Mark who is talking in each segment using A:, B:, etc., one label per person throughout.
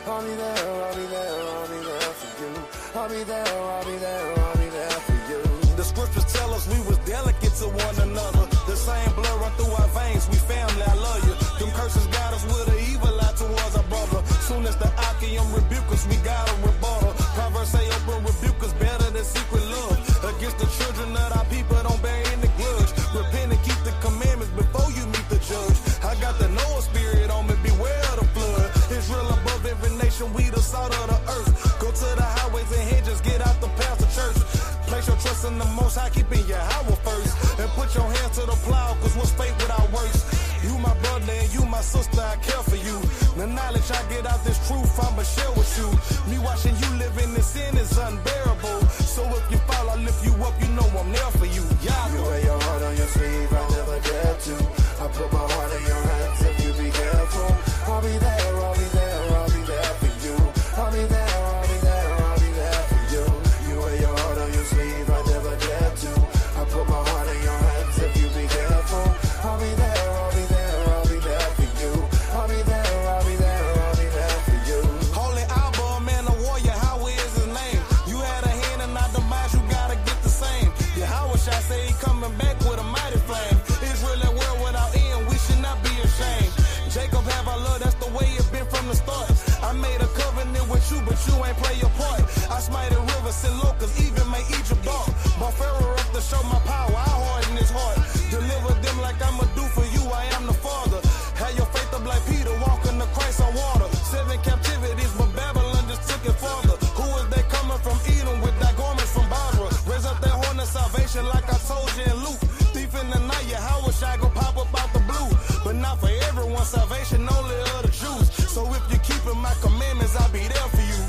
A: I'll be there, I'll be there, I'll be there for you. I'll be there, I'll be there, I'll be there for you.
B: The scriptures tell us we was delicate to one another. The same blood run through our veins, we family, I love you. Them curses got us with an evil eye towards our brother. Soon as the Achaeum rebuke us, we got a rebuttal. Proverbs say open rebuke is better than secret love. Against the children of our people, don't bear any grudge. Repent and keep the commandments before you meet the judge. I got the Noah spirit on me, beware of the flood. Israel above every nation, we the salt of the earth. Go to the highways and hedges, get out the path of church. Place your trust in the Most High, keeping your Yahweh first. And put your hands to the plow, cause what's fate without works? You my brother and you my sister, I care for you. The knowledge I get out this truth, I'ma share with you. Me watching you live in this sin is unbearable. So if you fall, I lift you up, you know I'm there for you.
A: You wear your heart on your sleeve, I never dare to. I put my heart in your hands if you be careful. I'll be there, I'll be there, I'll be there for you. I'll be there, I'll be there, I'll be there for you. You wear your heart on your sleeve, I never dare to. I put my heart in your hands if you be careful. I'll be there, I'll be there, I'll be there for you. I'll be there, I'll be there, I'll be there for you.
B: Holy Alba, man, a warrior, how is his name? You had a hand and not the demise, you gotta get the same. Kaw-shash say he coming back with a mighty flame. Israel that world without end, we should not be ashamed. Jacob have our love, that's the way it been from the start. I made a covenant with you, but you ain't play your part. I smited rivers and locusts, even made Egypt dark. But Pharaoh up to show my power, I harden his heart. Deliver them like I'ma do for you, I am the Father. Have your faith up like Peter, walking the Christ on water. 7 captivities, but Babylon just took it farther. Who is they coming from Edom with that garments from Barbara? Raise up that horn of salvation like I told you in Luke. Thief in the night, yeah, how wish I go pop up out the blue? But not for everyone, salvation only of the Jews. So if you keeping my commandments, I'll be there for you.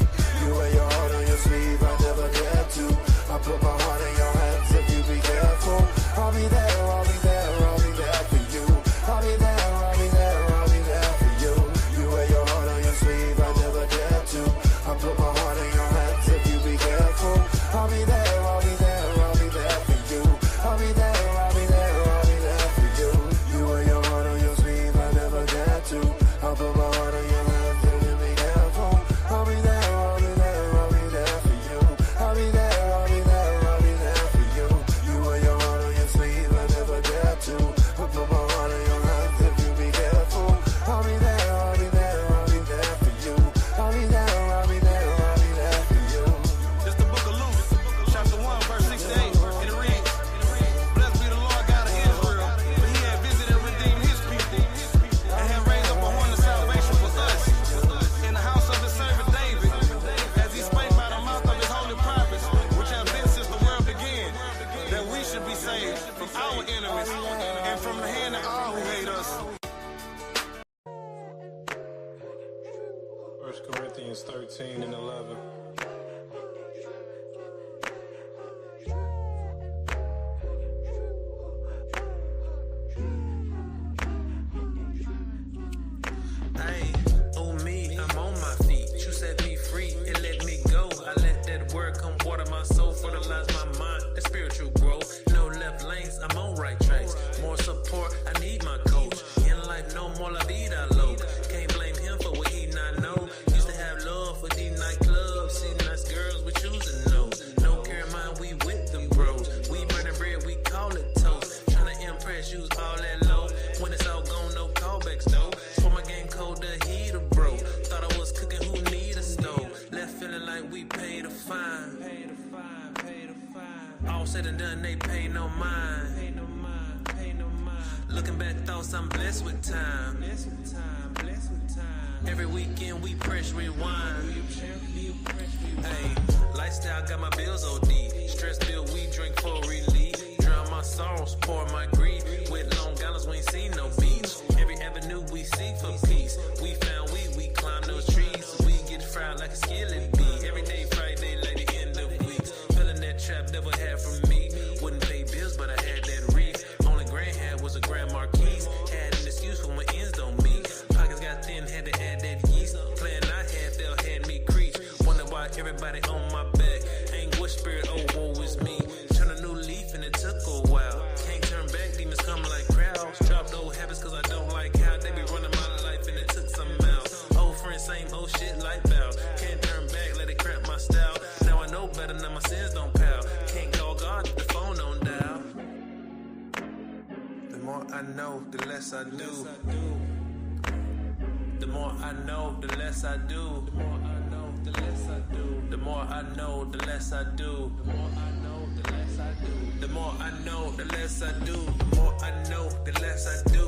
A: You wear your heart on your sleeve, I never dare to. I put my heart in your hands if you be careful. I'll be there, I'll be there, I'll be there for you. I'll be there, I'll be there, I'll be there for you. You wear your heart on your sleeve, I never dare to. I put my heart in your hands if you be careful. I'll be there, I'll be there, I'll be there for you. I'll be there, I'll be there, I'll be there for you. You wear your heart on your sleeve, I never dare to. I put my heart in your hands if you be careful. I'll be there, I'll be there, I'll be there for you. I'll be there, I'll be there, I'll be there for you. You wear your heart on your sleeve, I never dare to. I put my heart in your hands if you be careful. I'll be there, I'll be there, I'll be there for you. I'll be there, I'll be there, I'll be there for you.
B: It's the book of Luke, chapter 1, verse 68, and it reads, Blessed be the Lord God of Israel, for he had visited and redeemed his people, and had raised up a horn of salvation for us, in the house of his servant David, as he spake by the mouth of his holy prophets, which have been since the world began, that we should be saved from our enemies, and from the hand of all who hate us.
C: 1 Corinthians 13 and 11.
D: Hey, oh me, I'm on my feet. You set me free and let me go. I let that word come water my soul, fertilize my mind, and spiritual growth. No left lanes, I'm on right tracks. More support, I need my coach. In said and done, they pay no mind. Looking back, thoughts I'm blessed with time. Every weekend we press rewind. Hey, lifestyle got my bills OD. Stress bill, we drink for relief. Drown my sorrows, pour my grief. With Long Island, we ain't seen no beach. Every avenue we seek for peace. We found we climb those trees. We get fried like a skillet bee. Every day Friday like the end of weeks. Feeling that trap never had from me. Wouldn't pay bills, but I had that reef. Only grand had was a Grand Marquis. Had an excuse for my ends don't meet. Pockets got thin, had to add that yeast. Plan I had, they'll had me creep. Wonder why everybody on my back. Anguish spirit, oh woe is me. Turn a new leaf and it took a while. Can't turn back, demons come like crowds. Dropped old habits cause I don't like how they be running my life and it took some out. Old friends, same old shit like bow. Can't turn back, let it cramp my style. Now I know better, now my sins don't pal. Can't call God, the phone don't dial. The more I know, the less I do. The more I know, the less I do. The more I know, the less I do. The more I know, the less I do. The more I know, the less I do. The more I know, the less I do.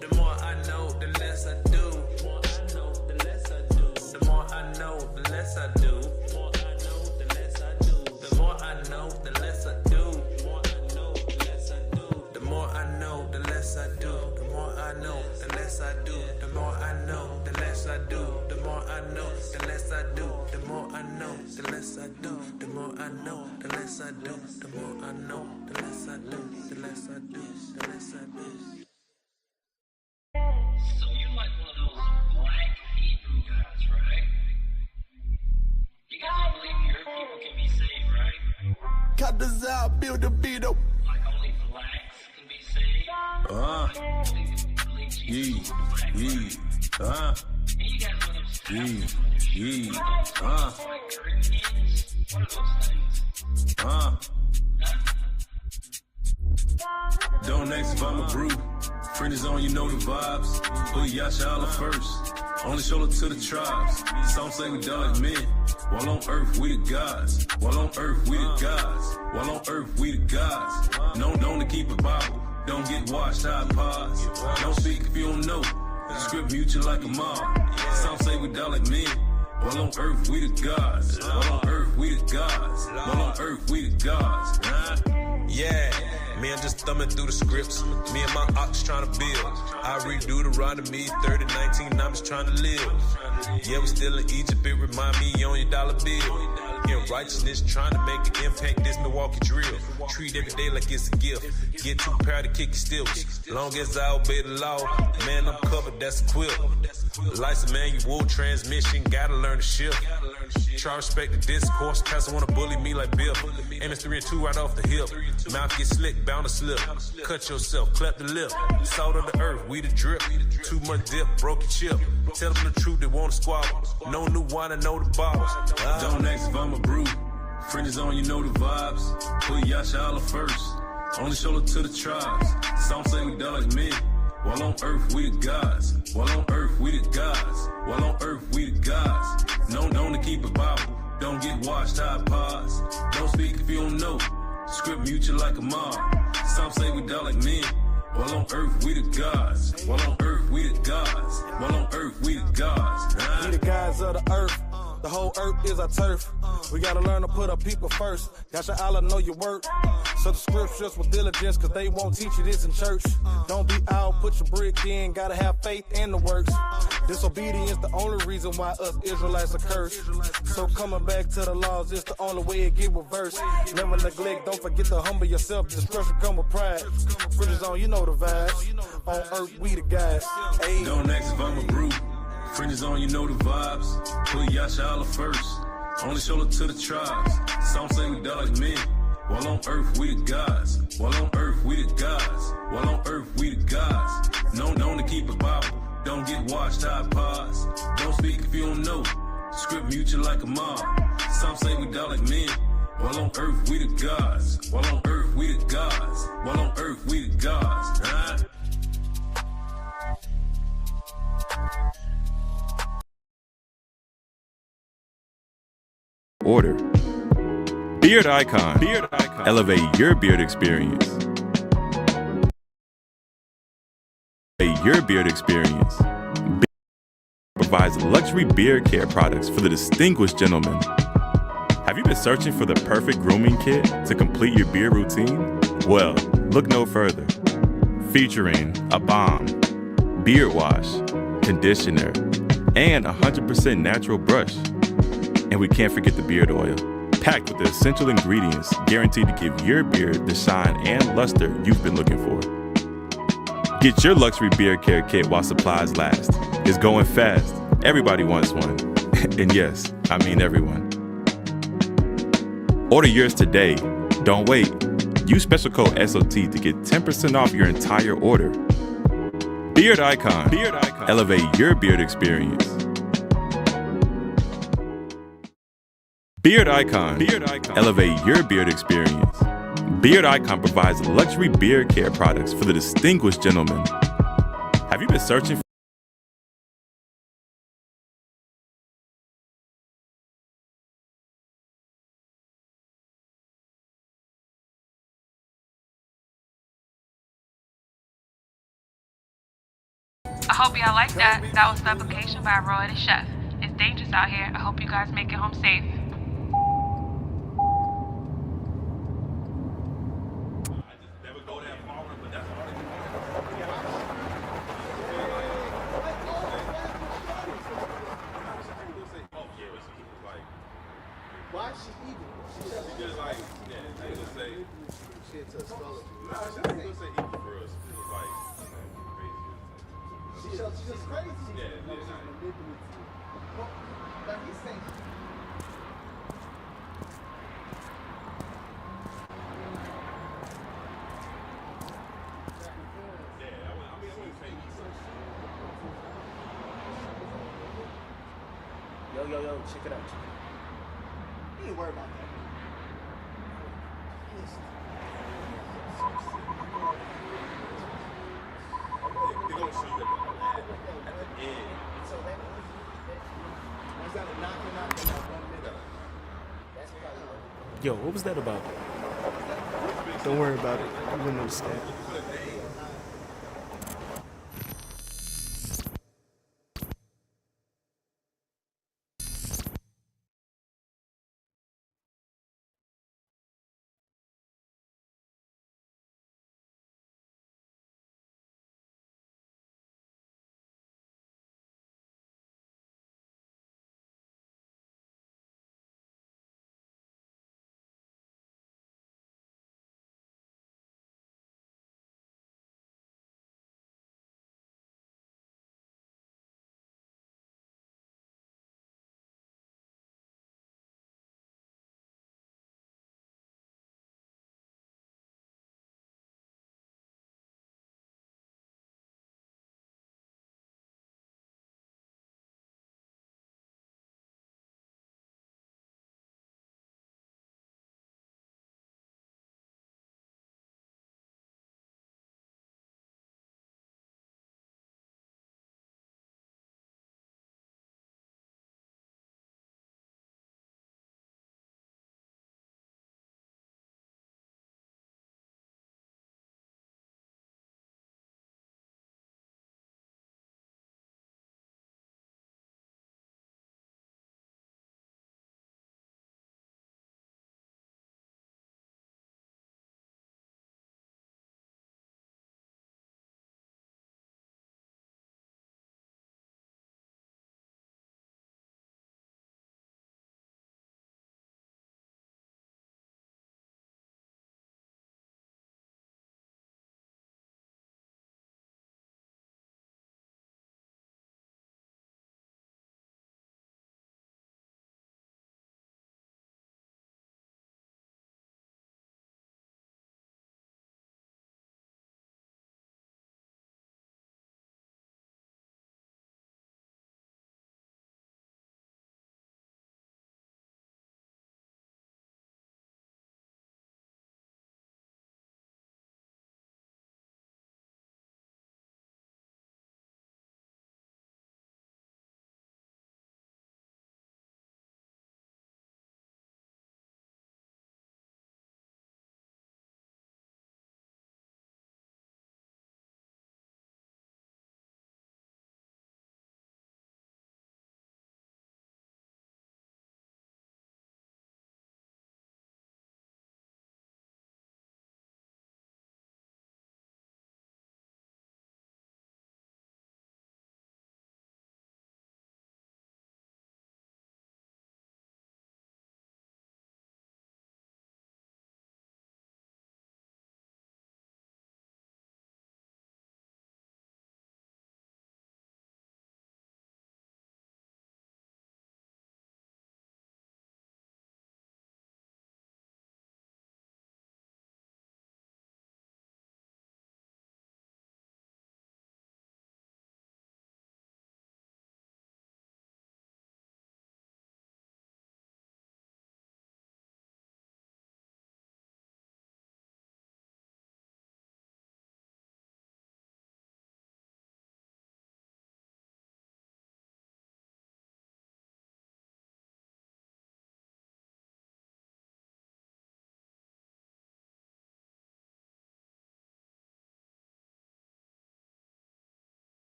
D: The more I know, the less I do. The more I know, the less I do. The more I know, the less I do. The more I know, the less I do. The more I know, the less I do. The more I know, the less I do. The more I know, the less I do. The more I know, the less I do. The more I know, the less I do. The more I know, the less I do. The less I do. The less I do.
E: So you're like one of those black Hebrew guys, right? You guys don't believe your people can be saved, right?
A: Cut this out, build the beat up.
E: Like only blacks can be saved? And you guys want them pastors on your show. Like Corinthians? What are those things?
F: Don't ask if I'm a brew. Friend is on, you know the vibes. Put Yashala first. Only show love to the tribes. Some say we die like men. While on earth, we the gods. While on earth, we the gods. While on earth, we the gods. Known to keep it Bible. Don't get washed out pause. Don't speak if you don't know. Script mute you like a mob. Some say we die like men. While on earth, we the gods. While on earth, we the gods. While on earth, we the gods.
G: Yeah, me, I'm just thumbing through the scripts. Me and my ox trying to build. I redo the run to me, 30, 19, I'm just trying to live. Yeah, we still in Egypt, it remind me on your dollar bill. In righteousness, trying to make an impact, this Milwaukee drill. Treat every day like it's a gift. Get too proud to kick your stilts. Long as I obey the law, man, I'm covered, that's a quilt. Life's a manual transmission, gotta learn to shift. Try respect the discourse, cause I wanna bully me like Bill. Aiming 3 and 2 right off the hip. Mouth get slick, bound to slip. Cut yourself, clap the lip. Salt of the earth, we the drip. 2 month dip, broke your chip. Tell them the truth, they wanna squabble. No new wine, I know the bottles.
F: Don't ask if I'm a brew. Friend is on, you know the vibes. Put Yashala first. Only show love to the tribes. Some say we die like men. While on earth, we the gods. While on earth, we the gods. While on earth, we the gods. Known to keep it Bible. Don't get washed out pause. Don't speak if you don't know. Script mute you like a mob. Some say we die like men. While on earth, we the gods. While on earth, we the gods. While on earth, we the gods.
B: We the gods of the earth. The whole earth is our turf. We gotta learn to put our people first. Got your Allah know your work. So the scriptures with diligence, cause they won't teach you this in church. Don't be out, put your brick in. Gotta have faith in the works. Disobedience the only reason why us Israelites are cursed. So coming back to the laws is the only way it get reversed. Never neglect, don't forget to humble yourself. Destruction come with pride. Fridges on, you know the vibes. On earth, we the guys. Ay.
F: Don't ask if I'm a brew. Friend is on, you know the vibes. Put Yashala first. Only show love to the tribes. Some say we die like men. While on earth, we the gods. While on earth, we the gods. While on earth, we the gods. Known to keep it Bible. Don't get washed out pause. Don't speak if you don't know. Script mute you like a mob. Some say we die like men. While on earth, we the gods. While on earth, we the gods. While on earth, we the gods.
H: Order. Beard Icon. Elevate your beard experience. Your beard experience. Provides luxury beard care products for the distinguished gentleman. Have you been searching for the perfect grooming kit to complete your beard routine? Well, look no further. Featuring a balm, beard wash, conditioner, and 100% natural brush. And we can't forget the beard oil, packed with the essential ingredients guaranteed to give your beard the shine and luster you've been looking for. Get your luxury beard care kit while supplies last. It's going fast. Everybody wants one. And yes, I mean everyone. Order yours today. Don't wait. Use special code SOT to get 10% off your entire order. Beard Icon. Elevate your beard experience. Beard Icon. Elevate your beard experience. Beard Icon provides luxury beard care products for the distinguished gentleman. Have you been searching for
I: I hope y'all like that. That was Suffocation by Roy the Chef. It's dangerous out here. I hope you guys make it home safe.
B: Why is she evil? Because like, yeah, they just say shit to a skull. No, she doesn't say evil for us. It's just like crazy. She's just crazy. Yeah, yeah. Well, like he's saying. Yo, check it out. You ain't worried about that. They're gonna show you at the end. So that was that knocking out in that 1 minute.
J: Yo, what was that about? Don't worry about it. You wouldn't understand.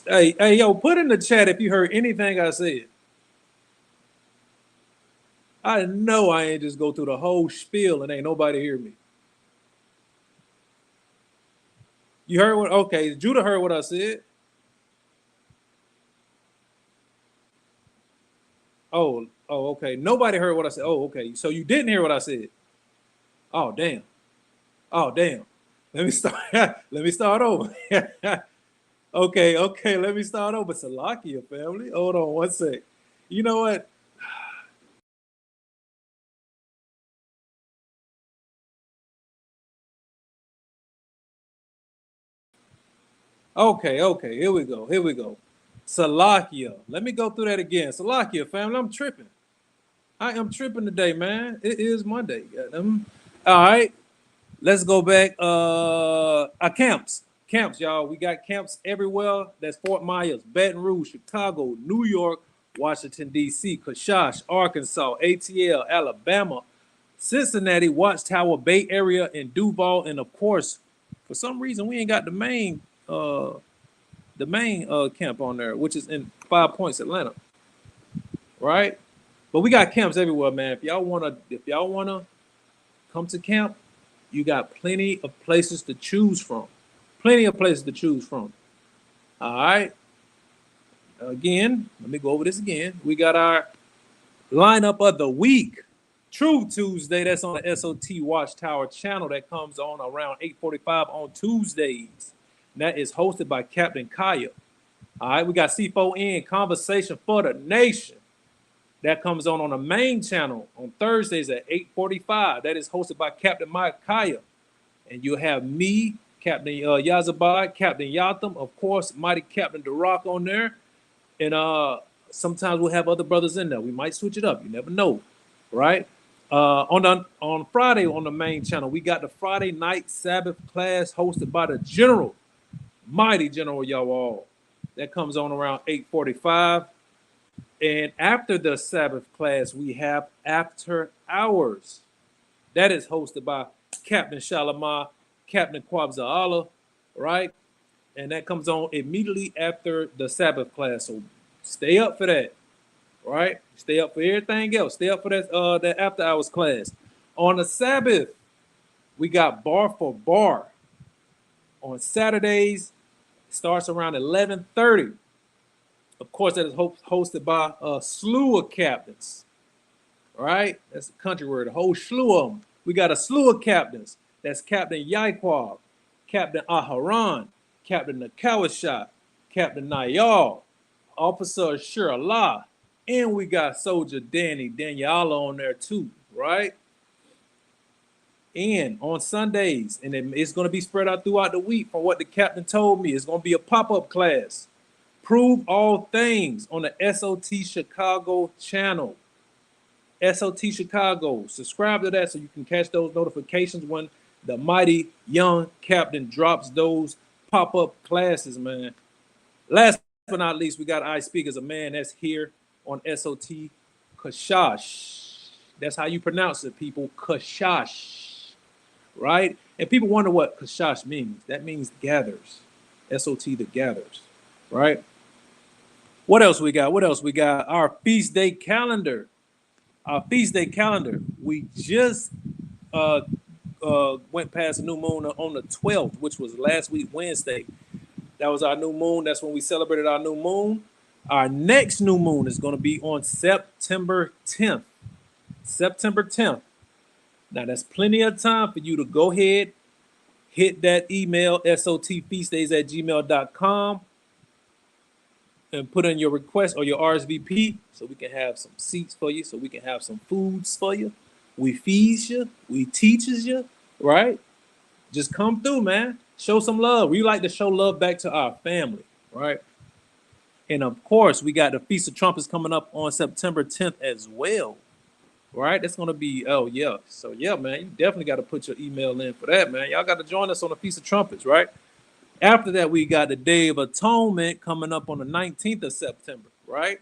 K: Hey, yo, put in the chat if you heard anything I said. I know I ain't just go through the whole spiel and ain't nobody hear me. You heard what? Okay, Judah heard what I said. Okay. Nobody heard what I said. Oh, okay. So you didn't hear what I said. Oh, damn. Oh, damn. Let me start. Let me start over. Okay. Let me start over. Salakia family. Hold on one sec. You know what? Okay. Here we go. Salakia. Let me go through that again. Salakia family. I'm tripping. I am tripping today, man. It is Monday. All right. Let's go back. Camps. Camps, y'all. We got camps everywhere. That's Fort Myers, Baton Rouge, Chicago, New York, Washington, D.C., Kaw-shash, Arkansas, ATL, Alabama, Cincinnati, Watchtower, Bay Area, and Duval. And of course, for some reason, we ain't got the main camp on there, which is in 5 Points, Atlanta. Right? But we got camps everywhere, man. If y'all wanna come to camp, you got plenty of places to choose from. Plenty of places to choose from. All right. Again, let me go over this again. We got our lineup of the week. True Tuesday. That's on the SOT Watchtower channel. That comes on around 8:45 on Tuesdays. And that is hosted by Captain Kaya. All right. We got C4N Conversation for the Nation. That comes on the main channel on Thursdays at 8:45. That is hosted by Captain Mike Kaya. And you have me, Captain Yazabad, Captain Yatham, of course, Mighty Captain Durock on there. And sometimes we'll have other brothers in there. We might switch it up. You never know, right? On Friday on the main channel, we got the Friday night Sabbath class hosted by the General, Mighty General Yawal. That comes on around 8:45. And after the Sabbath class, we have After Hours. That is hosted by Captain Shalimar, Captain Kwabza'Allah, right? And that comes on immediately after the Sabbath class. So stay up for that, right? Stay up for everything else. Stay up for that After Hours class. On the Sabbath, we got Bar for Bar. On Saturdays, it starts around 11:30. Of course, that is hosted by a slew of captains. All right, that's a country word. A whole slew of them. We got a slew of captains. That's Captain Yaikwab, Captain Aharon, Captain Nakawashah, Captain Nayal, Officer Ashur Allah, and we got Soldier Danny Daniela on there too, right? And on Sundays, and it's going to be spread out throughout the week from what the captain told me. It's going to be a pop-up class. Prove All Things on the SOT Chicago channel. SOT Chicago. Subscribe to that so you can catch those notifications when the mighty young captain drops those pop-up classes, man. Last but not least, we got I Speak as a Man. That's here on SOT Kaw-shash. That's how you pronounce it, people. Kaw-shash. Right? And people wonder what Kaw-shash means. That means gathers. SOT the gathers. Right? What else we got? Our feast day calendar. Our feast day calendar. We just went past the new moon on the 12th, which was last week, Wednesday. That was our new moon. That's when we celebrated our new moon. Our next new moon is going to be on September 10th. September 10th. Now, that's plenty of time for you to go ahead, hit that email, sotfeastdays@gmail.com, and put in your request or your RSVP so we can have some seats for you, so we can have some foods for you. We feeds you, we teaches you, right? Just come through, man. Show some love. We like to show love back to our family, right? And of course, we got the Feast of Trumpets coming up on September 10th as well, right? That's going to be, oh, yeah. So, yeah, man, you definitely got to put your email in for that, man. Y'all got to join us on the Feast of Trumpets, right? After that, we got the Day of Atonement coming up on the 19th of September, right?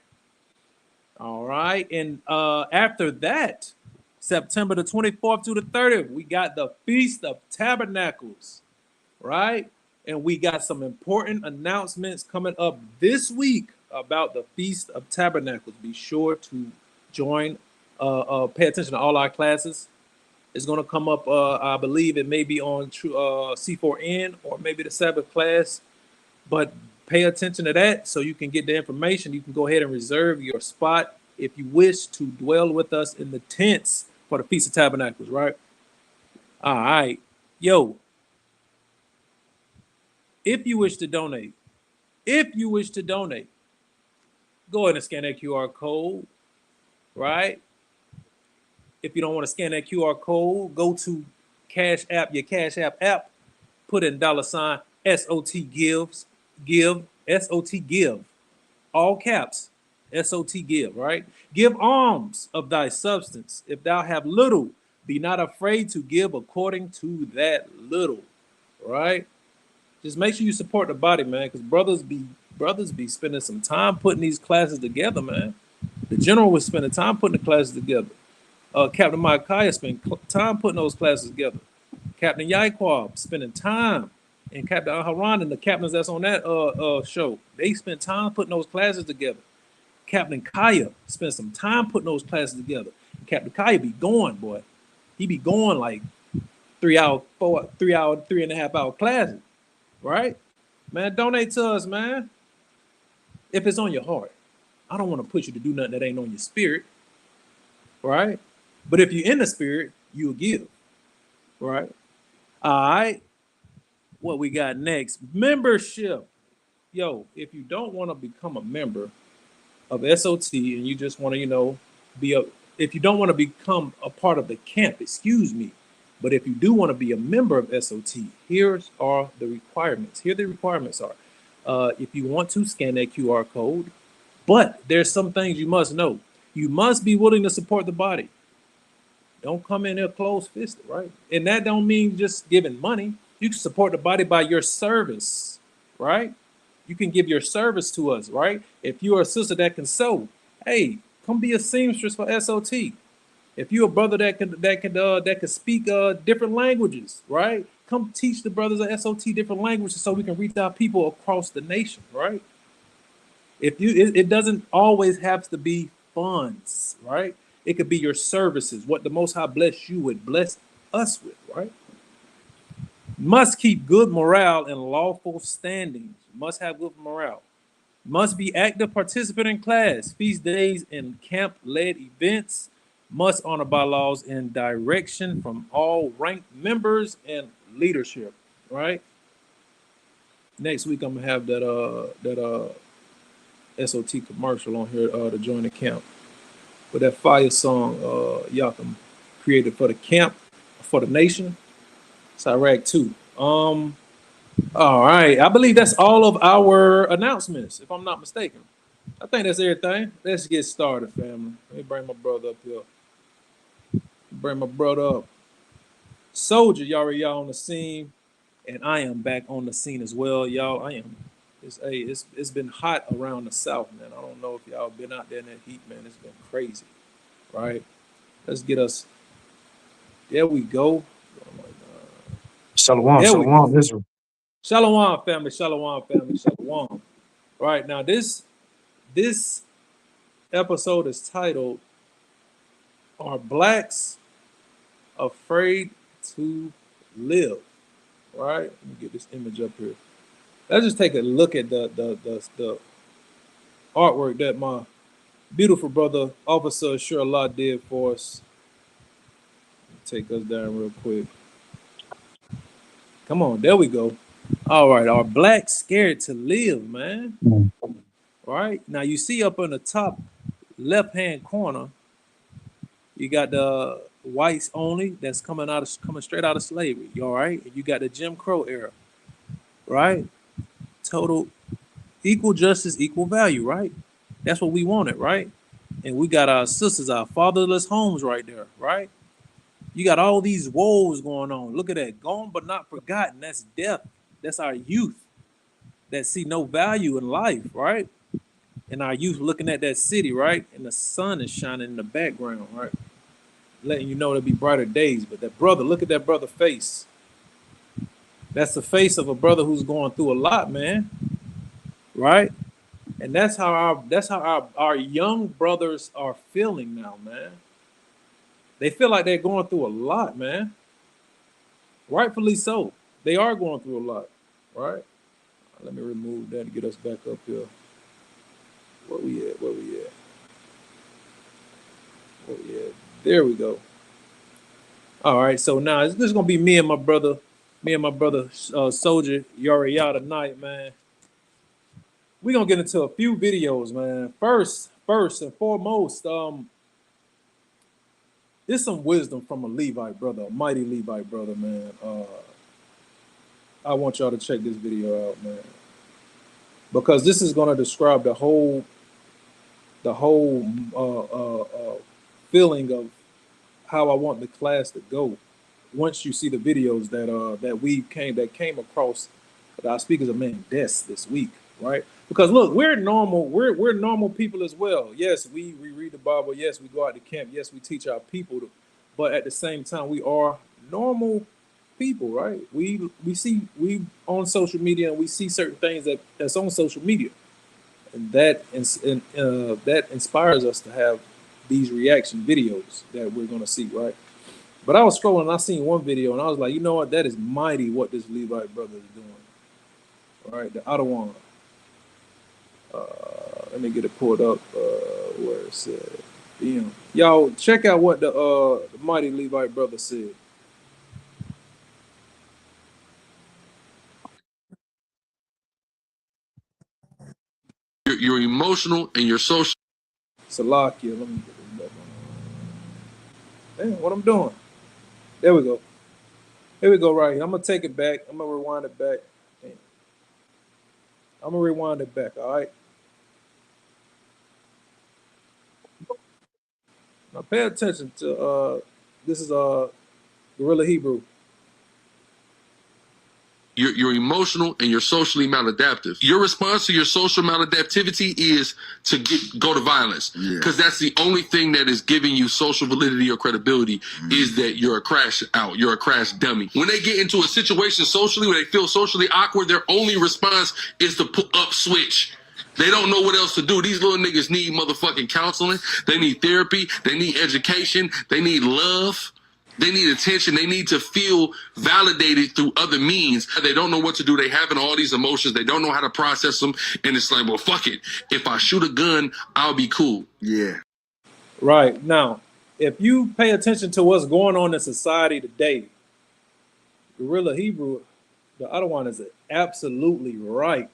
K: All right. And after that, September the 24th to the 30th, we got the Feast of Tabernacles, right? And we got some important announcements coming up this week about the Feast of Tabernacles. Be sure to join, pay attention to all our classes. It's going to come up, I believe it may be on C4N or maybe the Sabbath class, but pay attention to that so you can get the information. You can go ahead and reserve your spot if you wish to dwell with us in the tents for the Feast of Tabernacles, right? All right. Yo, if you wish to donate, go ahead and scan that QR code, right? If you don't want to scan that QR code, go to Cash App, your Cash App, put in $ SOT give, SOT give, all caps, SOT give, right? Give alms of thy substance. If thou have little, be not afraid to give according to that little, right? Just make sure you support the body, man, because brothers be spending some time putting these classes together, man. The general was spending time putting the classes together. Captain Micaiah spent time putting those classes together. Captain Yaquab spending time, and Captain Al-Haran and the captains that's on that show, they spent time putting those classes together. Captain Kaya spent some time putting those classes together. Captain Kaya be going, boy. He be going like 3 hour, 3.5 hour classes, right? Man, donate to us, man. If it's on your heart. I don't want to push you to do nothing that ain't on your spirit, right? But if you're in the spirit, you'll give, right? All right. What we got next? Membership. Yo, if you don't want to become a member of SOT and you just want to, if you don't want to become a part of the camp, excuse me, but if you do want to be a member of SOT, here are the requirements. Here the requirements are. If you want to scan that QR code, but there's some things you must know. You must be willing to support the body. Don't come in there closed-fisted, right? And that don't mean just giving money. You can support the body by your service, right? You can give your service to us, right? If you're a sister that can sew, hey, come be a seamstress for SOT. If you're a brother that can speak different languages, right? Come teach the brothers of SOT different languages so we can reach out people across the nation, right? It doesn't always have to be funds, right? It could be your services, what the Most High bless you with, bless us with, right? Must keep good morale and lawful standings. Must have good morale. Must be active participant in class, feast days, and camp-led events. Must honor bylaws and direction from all ranked members and leadership, right? Next week I'm gonna have that SOT commercial on here to join the camp. With that fire song Yakum created for the camp, for the nation. It's Iraq 2. All right. I believe that's all of our announcements, if I'm not mistaken. I think that's everything. Let's get started, family. Let me bring my brother up here. Bring my brother up. Soldier, y'all on the scene. And I am back on the scene as well, y'all. It's been hot around the South, man. I don't know if y'all been out there in that heat, man. It's been crazy, right? Let's get us. There we go. Oh my God.
L: Shalom, Israel.
K: Shalom, family. Shalom. Right now, this episode is titled "Are Blacks Afraid to Live?" Right? Let me get this image up here. Let's just take a look at the artwork that my beautiful brother Officer Sure Allah did for us. Take us down real quick. Come on, there we go. All right, are blacks scared to live, man? All right, now you see up in the top left-hand corner, you got the whites only that's coming straight out of slavery. All right, and you got the Jim Crow era, right? Total equal justice, equal value, right? That's what we wanted, right? And we got our sisters, our fatherless homes right there, right? You got all these woes going on. Look at that. Gone but not forgotten. That's death. That's our youth that see no value in life, right? And our youth looking at that city, right? And the sun is shining in the background, right? Letting you know there'll be brighter days. But that brother, look at that brother face. That's the face of a brother who's going through a lot, man. Right? And that's how our young brothers are feeling now, man. They feel like they're going through a lot, man. Rightfully so. They are going through a lot, right? Let me remove that and get us back up here. Where we at? Where we at? Where we at? There we go. All right, so now it's just gonna be me and my brother Soldier Yariya tonight, man. We're gonna get into a few videos, man. First and foremost, there's some wisdom from a Levite brother, a mighty Levite brother, man. I want y'all to check this video out, man, because this is gonna describe the whole feeling of how I want the class to go. Once you see the videos that came across our speakers of man desk this week, right? Because look, we're normal people as well. Yes, we read the Bible. Yes, we go out to camp. Yes, we teach our people, but at the same time, we are normal people, right? We on social media and we see certain things that's on social media, and that inspires us to have these reaction videos that we're gonna see, right? But I was scrolling and I seen one video and I was like, you know what? That is mighty what this Levite brother is doing. All right, the Ottawa. Let me get it pulled up where it said. Y'all check out what the mighty Levite brother said.
M: You're emotional and you're social.
K: Salakia, let me get this back on. Damn, what I'm doing? There we go. Here we go, right here. I'm gonna take it back. I'm gonna rewind it back. Damn. I'm gonna rewind it back. All right. Now pay attention to this is Gorilla Hebrew.
M: You're emotional and you're socially maladaptive. Your response to your social maladaptivity is to go to violence, because that's the only thing that is giving you social validity or credibility. Is that you're a crash out, you're a crash dummy. When they get into a situation socially where they feel socially awkward, their only response is to put up switch. They don't know what else to do. These little niggas need motherfucking counseling. They need therapy. They need education. They need love. They need attention. They need to feel validated through other means. They don't know what to do. They having all these emotions. They don't know how to process them. And it's like, well, fuck it. If I shoot a gun, I'll be cool. Yeah.
K: Right. Now, if you pay attention to what's going on in society today, Gorilla Hebrew, the other one, is absolutely right.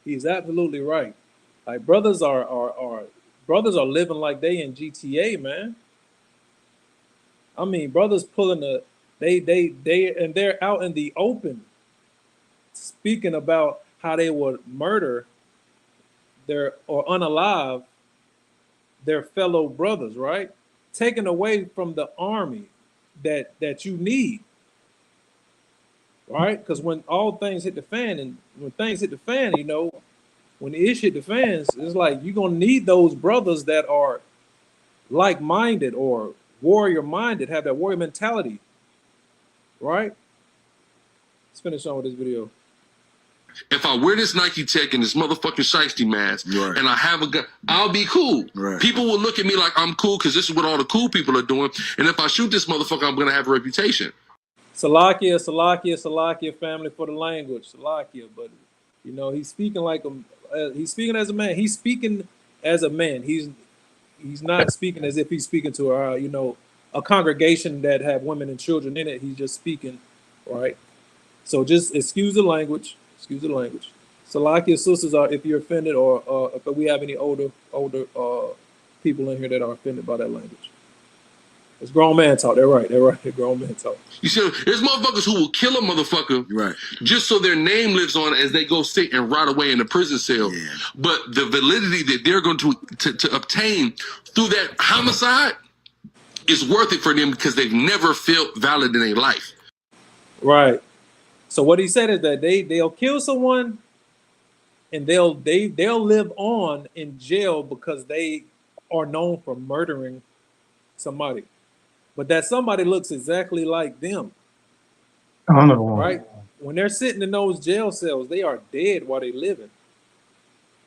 K: He's absolutely right. Like brothers are living like they in GTA, man. I mean, brothers pulling they're out in the open speaking about how they would murder or unalive their fellow brothers, right? Taken away from the army that you need, right? Because when all things hit the fan, and when things hit the fan, you know, when the issue hit the fans, it's like you're gonna need those brothers that are like-minded or warrior-minded, have that warrior mentality, right? Let's finish on with this video.
M: If I wear this Nike Tech and this motherfucking shiesty mask, and I have a gun, I'll be cool. People will look at me like I'm cool because this is what all the cool people are doing. And if I shoot this motherfucker, I'm gonna have a reputation.
K: Salakia, family, for the language, Salakia. But you know, he's speaking like he's speaking as a man. He's speaking as a man. He's not speaking as if he's speaking to a congregation that have women and children in it. He's just speaking, right? So just excuse the language. Excuse the language. Salakia, sisters, are if you're offended, or if we have any older people in here that are offended by that language. It's grown man talk. They're right. They're grown man talk.
M: You see, there's motherfuckers who will kill a motherfucker just so their name lives on as they go sit and rot away in a prison cell. But the validity that they're going to obtain through that homicide is worth it for them because they've never felt valid in their life.
K: Right. So what he said is that they'll kill someone and they'll live on in jail because they are known for murdering somebody. But that somebody looks exactly like them.
L: I don't know.
K: Right? when they're sitting in those jail cells, they are dead while they're living.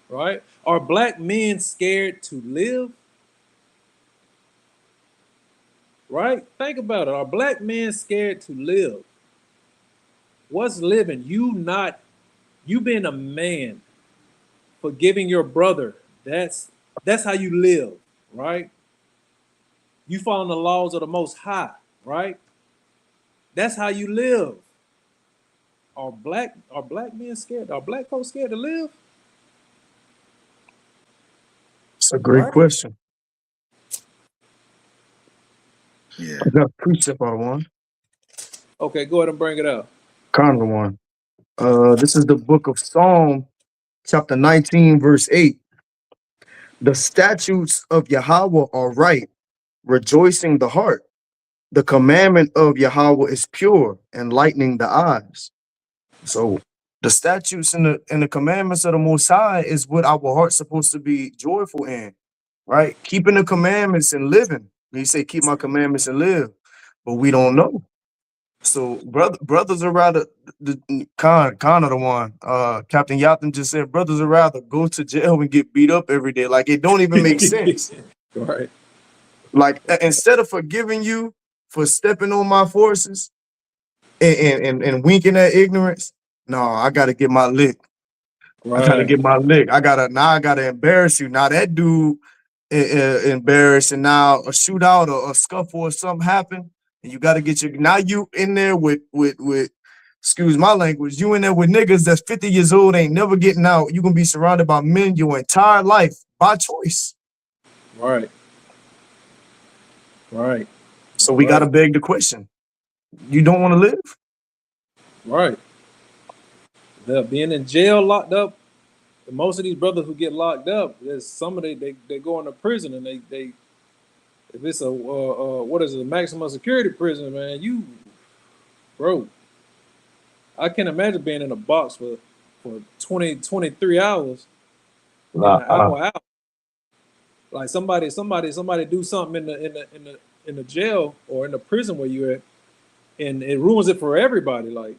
K: Right? Are black men scared to live? Right? Think about it. Are black men scared to live? What's living? You being a man, forgiving your brother. That's how you live, right? You following the laws of the Most High, right? That's how you live. Are black men scared? Are black folks scared to live?
L: It's a great question.
M: Yeah.
L: I got a precept on one.
K: Okay, go ahead and bring it up.
L: Kind of one. This is the book of Psalm, chapter 19, verse 8. The statutes of Yahweh are right, rejoicing the heart. The commandment of Yahweh is pure, enlightening the eyes. So the statutes and the commandments of the Most High is what our heart's supposed to be joyful in, right? Keeping the commandments and living. He say, keep my commandments and live, but we don't know. So brothers are rather the Khan of the one. Captain Yatham just said brothers are rather go to jail and get beat up every day. Like it don't even make sense.
K: Right.
L: Like instead of forgiving you for stepping on my forces and winking at ignorance, no, I gotta get my lick. I gotta get my lick. I gotta embarrass you. Now that dude embarrassed, and now a shootout or a scuffle or something happened, and you gotta get your now you in there with excuse my language, you in there with niggas that's 50 years old, ain't never getting out. You're gonna be surrounded by men your entire life by choice.
K: Right. Right.
L: So we gotta beg the question. You don't want to live?
K: Right. They're being in jail, locked up. Most of these brothers who get locked up, there's some of they go into prison, and they if it's a what is it, a maximum security prison, man, bro, I can't imagine being in a box for 23 hours and an hour out. Like somebody do something in the jail or in the prison where you're at, and it ruins it for everybody. Like,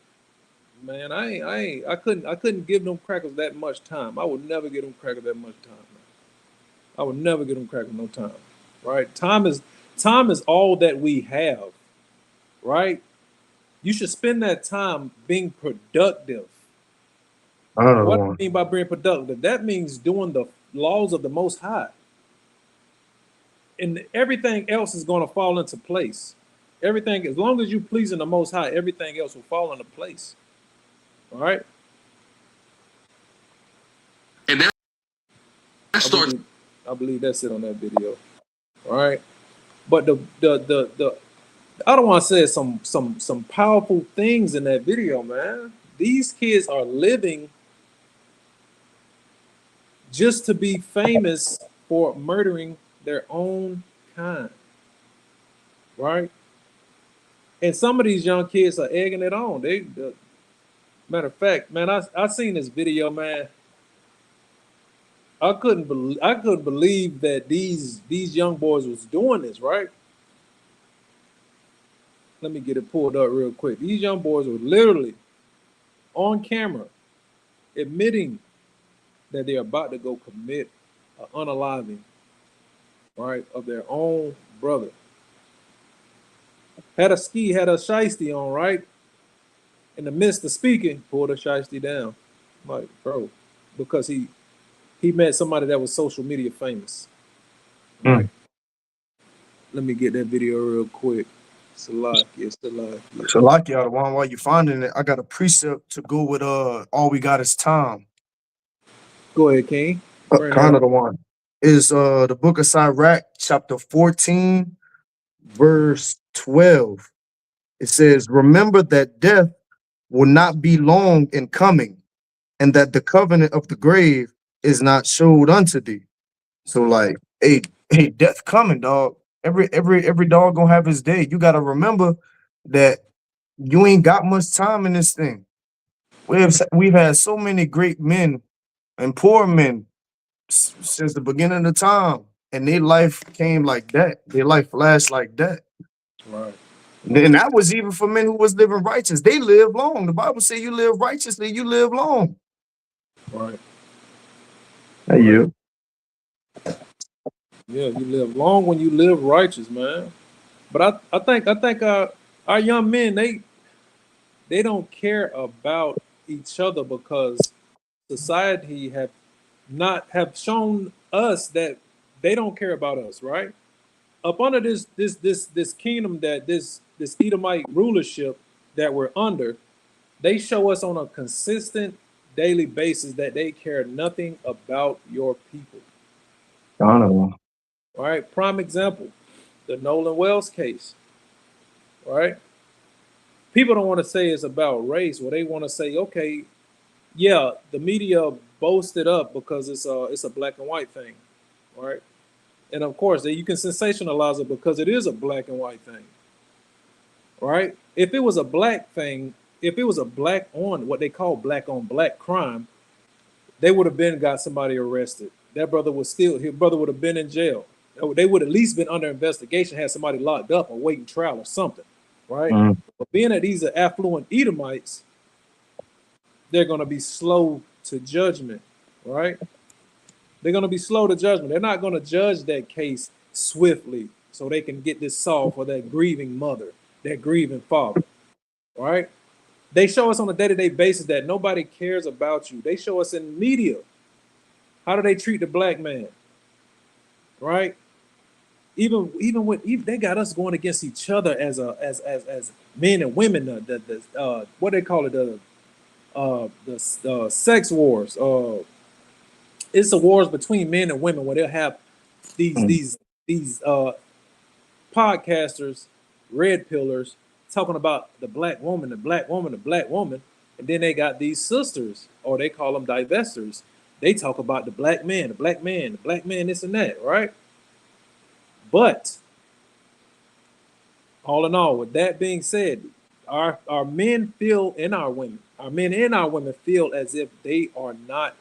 K: man, I couldn't give them crackers that much time. I would never give them crackers that much time, man. I would never give them crackers no time. Right? Time is all that we have. Right? You should spend that time being productive. What do I mean by being productive? That means doing the laws of the Most High. And everything else is going to fall into place. Everything, as long as you pleasing the Most High, everything else will fall into place. All right?
M: And that starts.
K: I believe that's it on that video. All right? But the I don't want to say some powerful things in that video, man. These kids are living just to be famous for murdering their own kind, right? And some of these young kids are egging it on. Matter of fact, man, I seen this video, man. I couldn't believe that these young boys was doing this, right? Let me get it pulled up real quick. These young boys were literally on camera admitting that they're about to go commit an unaliving, right, of their own brother. Had a shiesty on, right? In the midst of speaking, pulled a shiesty down. Like, bro, because he met somebody that was social media famous. Right? Let me get that video real quick. Salakia.
L: Salakia, while you finding it, I got a precept to go with all we got is time.
K: Go ahead, King.
L: Kind of the one is the book of Sirach, chapter 14, verse 12. It says, remember that death will not be long in coming, and that the covenant of the grave is not showed unto thee. So like, hey, death coming, dog. Every dog gonna have his day. You gotta remember that you ain't got much time in this thing. We've had so many great men and poor men since the beginning of time, and their life came like that. Their life flashed like that.
K: Right.
L: And that was even for men who was living righteous. They lived long. The Bible say you live righteously, you live long.
K: Right.
L: Hey, you.
K: Yeah, you live long when you live righteous, man. But I think our young men they don't care about each other because society have shown us that they don't care about us, right? Up under this kingdom that this Edomite rulership that we're under, they show us on a consistent daily basis that they care nothing about your people.
L: I don't know.
K: All right, prime example, the Nolan Wells case. All right, people don't want to say it's about race. Well, they want to say, okay, yeah, the media boasted up because it's a black and white thing, right? And of course, you can sensationalize it because it is a black and white thing, right? If it was a black thing, if it was a black on what they call black on black crime, they would have been got somebody arrested. That brother was still his brother would have been in jail. They would at least been under investigation, had somebody locked up or waiting trial or something, right? But being that these are affluent Edomites, they're going to be slow to judgment, right? They're going to be slow to judgment. They're not going to judge that case swiftly so they can get this solved for that grieving mother, that grieving father, right? They show us on a day-to-day basis that nobody cares about you. They show us in media. How do they treat the black man, right? Even they got us going against each other as men and women. What they call it, the sex wars. It's the wars between men and women where they'll have these podcasters, red pillars, talking about the black woman, the black woman, the black woman, and then they got these sisters, or they call them divestors. They talk about the black man, the black man, the black man, this and that, right? But all in all, with that being said, our men feel in our women feel as if they are not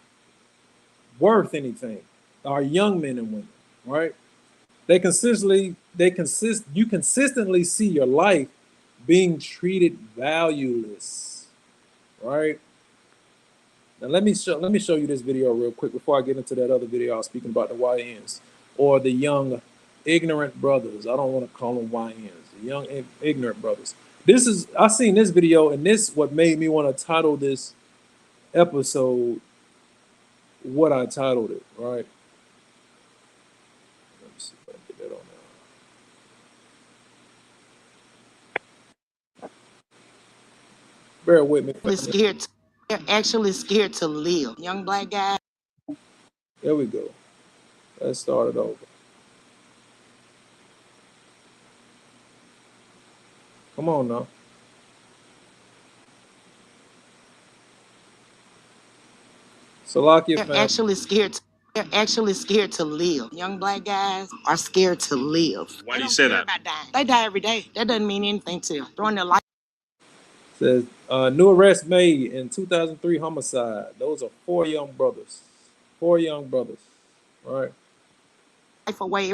K: worth anything. Our young men and women, right? You consistently see your life being treated valueless, right? Now let me show you this video real quick before I get into that other video I was speaking about, the YNs or the young ignorant brothers. I don't want to call them YNs, the young ignorant brothers. I seen this video, and this what made me want to title this episode what I titled it, right? Let me see if I can get that on now. Bear with me.
N: They're actually scared to live. Young black guy.
K: There we go. Let's start it over. Come on now. Salakia family.
N: They're actually scared to live. Young black guys are scared to live.
O: Why do you say that?
N: They die every day. That doesn't mean anything to them. Throwing their life.
K: Says new arrest made in 2003 homicide. Those are 4 young brothers. 4 young brothers. All right.
N: Life away.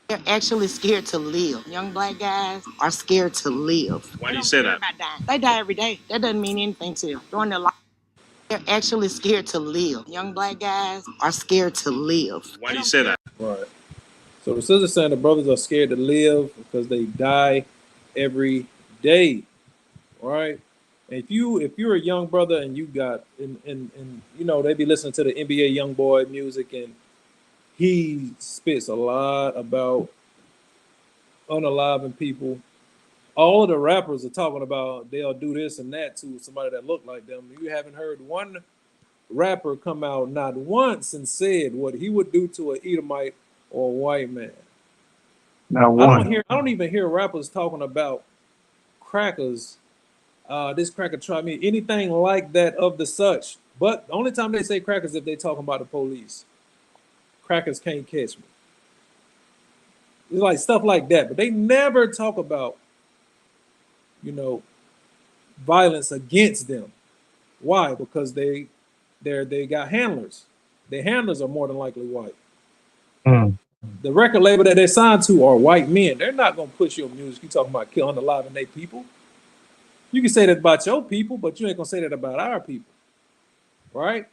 N: They're actually scared to live. Young black guys are scared to live.
O: Why do you say that?
N: They die every day. That doesn't mean anything to them. Throwing their life. They're actually scared to live. Young black guys are scared to live.
O: Why do you say that?
K: Right. So the sister's saying the brothers are scared to live because they die every day. All right. And if you're a young brother and you got and you know they be listening to the NBA young boy music, and he spits a lot about unaliving people. All of the rappers are talking about they'll do this and that to somebody that look like them. You haven't heard one rapper come out not once and said what he would do to an Edomite or a white man.
L: Not one.
K: I don't even hear rappers talking about crackers. This cracker tried me, anything like that of the such. But the only time they say crackers if they talking about the police. Crackers can't catch me. It's like stuff like that, but they never talk about, you know, violence against them. Why? Because they got handlers. Their handlers are more than likely white. The record label that they signed to are white men. They're not gonna push your music. You talking about killing alive and they people. You can say that about your people, but you ain't gonna say that about our people, right?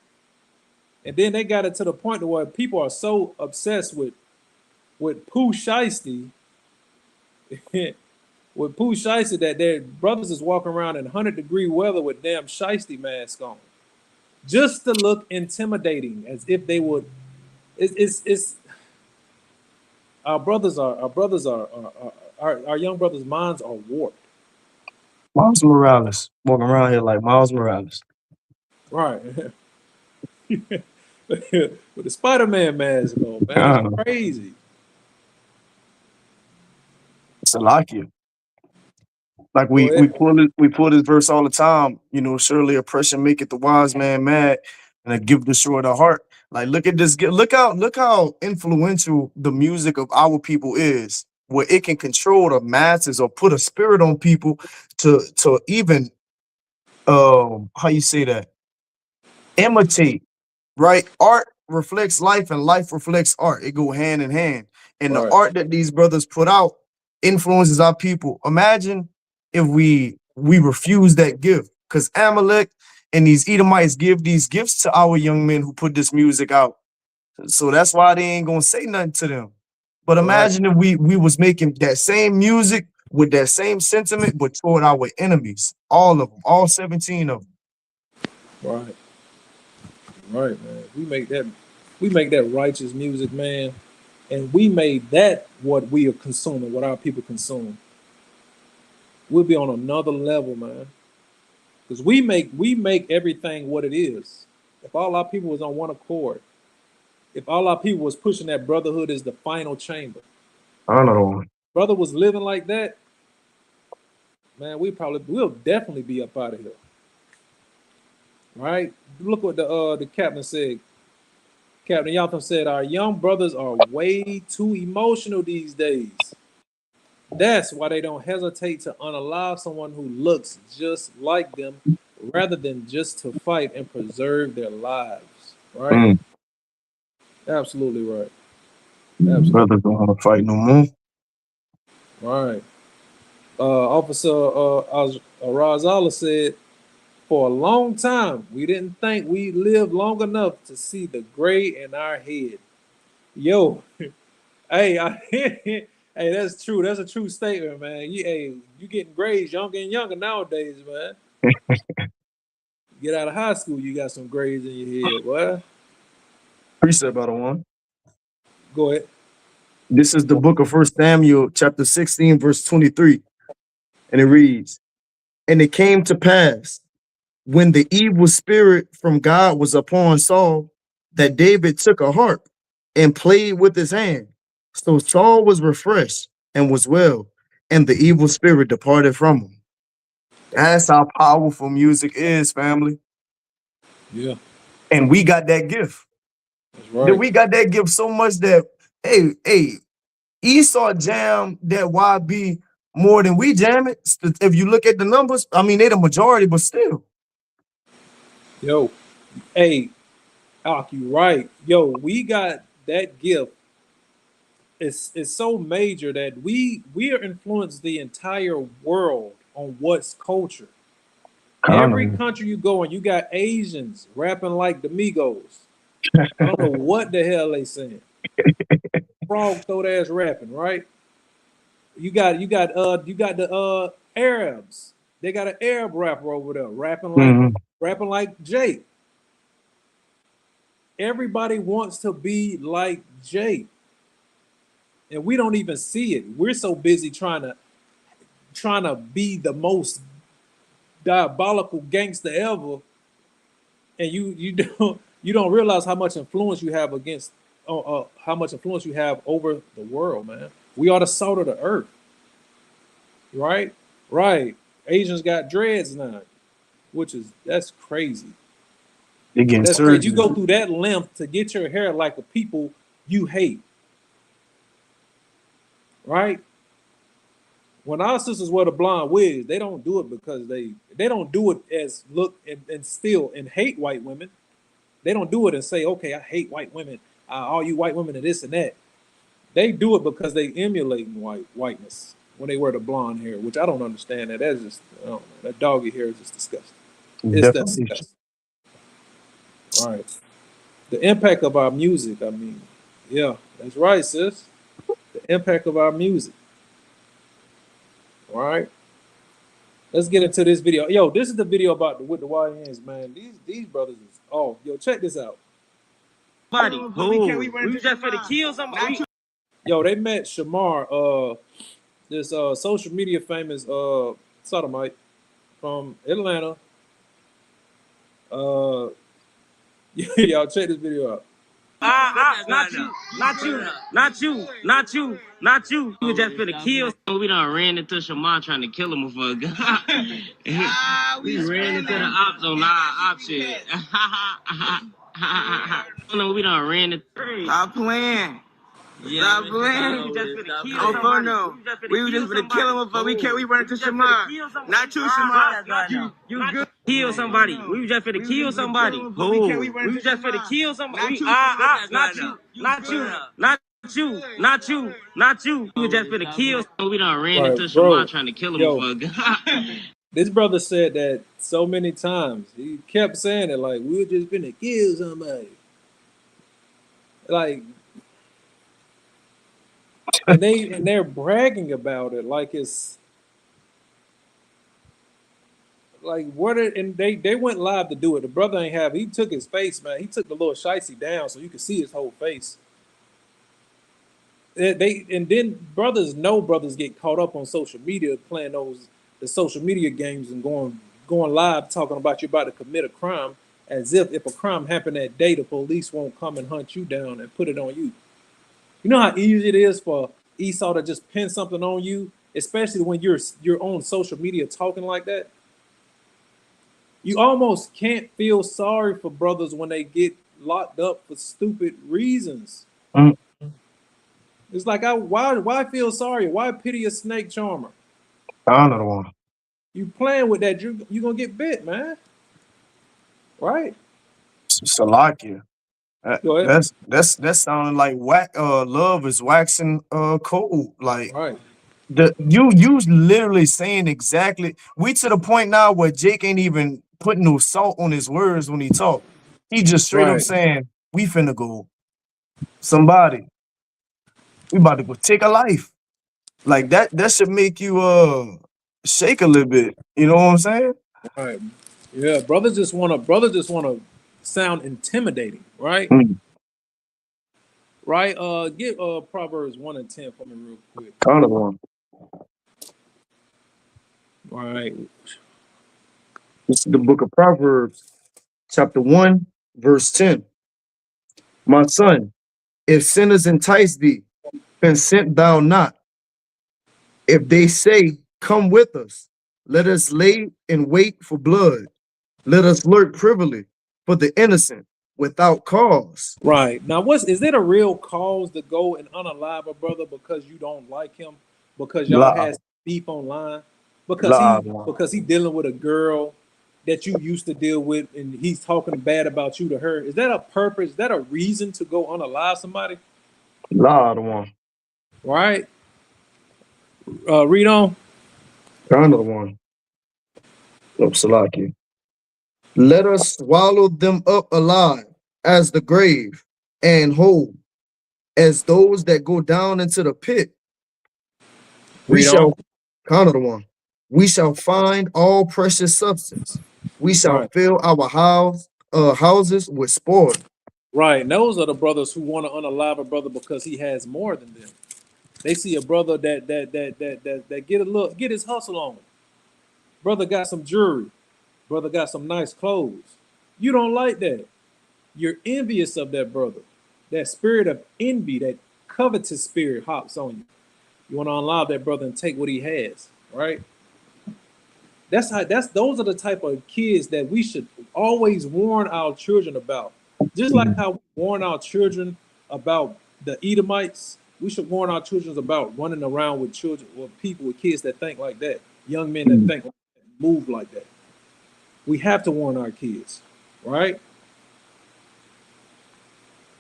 K: And then they got it to the point where people are so obsessed with Pooh Shiesty, with Pooh Shiesty that their brothers is walking around in 100-degree weather with damn Shiesty masks on, just to look intimidating, as if they would. It's our young brothers' minds are warped.
L: Miles Morales walking around here like Miles Morales.
K: Right. With the Spider-Man mask on, man. It's
L: Uh,
K: crazy.
L: Salakia. Like
K: Go
L: we
K: ahead.
L: pull this verse all the time. You know, surely oppression maketh the wise man mad, and a gift destroy the heart. Like look at this. Look how influential the music of our people is, where it can control the masses or put a spirit on people to even how you say that, imitate, right? Art reflects life and life reflects art. It go hand in hand. And the
K: Right.
L: art that these brothers put out influences our people. Imagine if we refuse that gift, because Amalek and these Edomites give these gifts to our young men who put this music out. So that's why they ain't gonna say nothing to them. But
K: Right.
L: imagine if we was making that same music with that same sentiment, but toward our enemies, all of them, all 17 of them.
K: Right. Right, man. We make that righteous music, man. And we made that what we are consuming, what our people consume. We'll be on another level, man. Because we make everything what it is. If all our people was on one accord, if all our people was pushing that brotherhood is the final chamber,
L: I don't know.
K: brother was living like that, man, we'll definitely be up out of here. Right? Look what the captain said. Captain Yotham said, our young brothers are way too emotional these days. That's why they don't hesitate to unalive someone who looks just like them rather than just to fight and preserve their lives. Right?
L: Mm,
K: Absolutely right. Absolutely
L: brothers don't want to fight no more.
K: right. Officer Razala said, for a long time, we didn't think we'd live long enough to see the gray in our head. Yo, hey, hey, that's true. That's a true statement, man. You getting grays younger and younger nowadays, man. Get out of high school, you got some grays in your head, boy.
L: Precept by the one.
K: Go ahead.
L: This is the book of First Samuel, chapter 16, verse 23. And it reads, and it came to pass when the evil spirit from God was upon Saul, that David took a harp and played with his hand. So Saul was refreshed and was well, and the evil spirit departed from him. That's how powerful music is, family.
K: Yeah,
L: And we got that gift.
K: that's
L: That
K: right.
L: we got that gift so much that, hey, Esau jammed that YB more than we jam it. If you look at the numbers, I mean, they the majority, but still.
K: Yo, hey, Alk, you right. Yo, we got that gift. It's so major that we are influenced the entire world on what's culture. Every
L: Kind
K: country you go in, you got Asians rapping like the Migos. I don't know what the hell they saying. Frog throat ass rapping, right? You got the Arabs. They got an Arab rapper over there
L: of.
K: rapping like Jake. Everybody wants to be like Jake. And we don't even see it. We're so busy trying to be the most diabolical gangster ever, and you don't realize how much influence you have against how much influence you have over the world, man. We are the salt of the earth, right? Right. Asians got dreads now, that's crazy.
L: They getting
K: That's crazy. You
L: surgery.
K: go through that length to get your hair like the people you hate, right? When our sisters wear the blonde wigs, they don't do it because they don't do it as look and still and hate white women. They don't do it and say, okay, I hate white women. All you white women are this and that. They do it because they emulating whiteness when they wear the blonde hair, which I don't understand. That's just I don't know, that doggy hair is just disgusting. It's
L: Definitely.
K: disgusting. All right. The impact of our music. I mean, yeah, that's right, sis. The impact of our music. All right. Let's get into this video. Yo, this is the video about with the YNs, man. These brothers is yo, check this out.
O: Buddy, we just finna kill somebody.
K: Yo, they met Shamar, this social media famous sodomite from Atlanta. Y'all check this video out.
O: Not you. We just finna kill. We done ran into Shamar trying to kill him for a gun. We ran into the ops on our op shit. No, we done ran into.
P: Stop playing.
O: Yeah,
P: Stop playing. We were just gonna kill him, but we run into Shamar. Not you, Shamar.
O: You good? Kill somebody. We was just finna kill somebody. We was just finna kill somebody. Not you. We was just finna kill. We done ran into Shamar trying to kill him for a gun.
K: This brother said that so many times. He kept saying it like we were just finna kill somebody. Like, and they're bragging about it like it's like what it, and they went live to do it. The brother ain't have, he took his face, man. He took the little shicey down so you could see his whole face. And then brothers get caught up on social media playing the social media games and going live talking about you about to commit a crime, as if a crime happened that day, the police won't come and hunt you down and put it on you. You know how easy it is for Esau to just pin something on you, especially when you're on social media talking like that. You almost can't feel sorry for brothers when they get locked up for stupid reasons. It's like, why feel sorry? Why pity a snake charmer?
L: Another one.
K: You playing with that, you're gonna get bit, man. Right?
L: Salakia. That's sounding like love is waxing cold. Like
K: right.
L: You literally saying exactly. We to the point now where Jake ain't even putting no salt on his words when he talk. He just straight up saying, "We finna go somebody. We about to go take a life." Like that should make you shake a little bit. You know what I'm saying?
K: Right. Yeah, brothers just wanna sound intimidating, right? Right? Get Proverbs 1 and 10 for me real quick.
L: Another one.
K: All right.
L: This is the book of Proverbs, chapter 1, verse 10. My son, if sinners entice thee, consent thou not. If they say, come with us, let us lay in wait for blood. Let us lurk privily for the innocent without cause.
K: Right. Now, is it a real cause to go and unalive a brother because you don't like him? Because y'all has beef online? Because he dealing with a girl that you used to deal with and he's talking bad about you to her? Is that a purpose? Is that a reason to go unalive somebody?
L: One.
K: Right. Read on.
L: Another one. Salaki. Let us swallow them up alive as the grave and whole as those that go down into the pit. We shall find all precious substance. We shall fill our houses with spoil.
K: Right. And those are the brothers who want to unalive a brother because he has more than them. They see a brother that get his hustle on. Brother got some jewelry. Brother got some nice clothes. You don't like that. You're envious of that brother. That spirit of envy, that covetous spirit hops on you. You want to unalive that brother and take what he has, right? Those are the type of kids that we should always warn our children about. Just like how we warn our children about the Edomites, we should warn our children about running around with children or people with kids that think like that, young men that think like that, move like that. We have to warn our kids, right?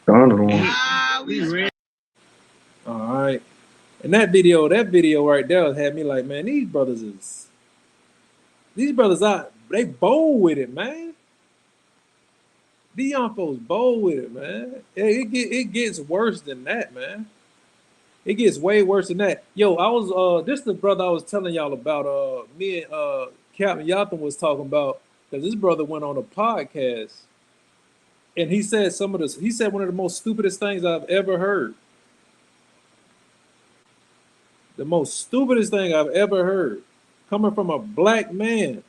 K: All And that video right there had me like, man, these brothers out, they bold with it, man. These young folks bold with it, man. It gets worse than that, man. It gets way worse than that. Yo, I was this the brother I was telling y'all about. Me and Captain Yatham was talking about, because this brother went on a podcast and he said he said one of the most stupidest things I've ever heard. The most stupidest thing I've ever heard, coming from a black man.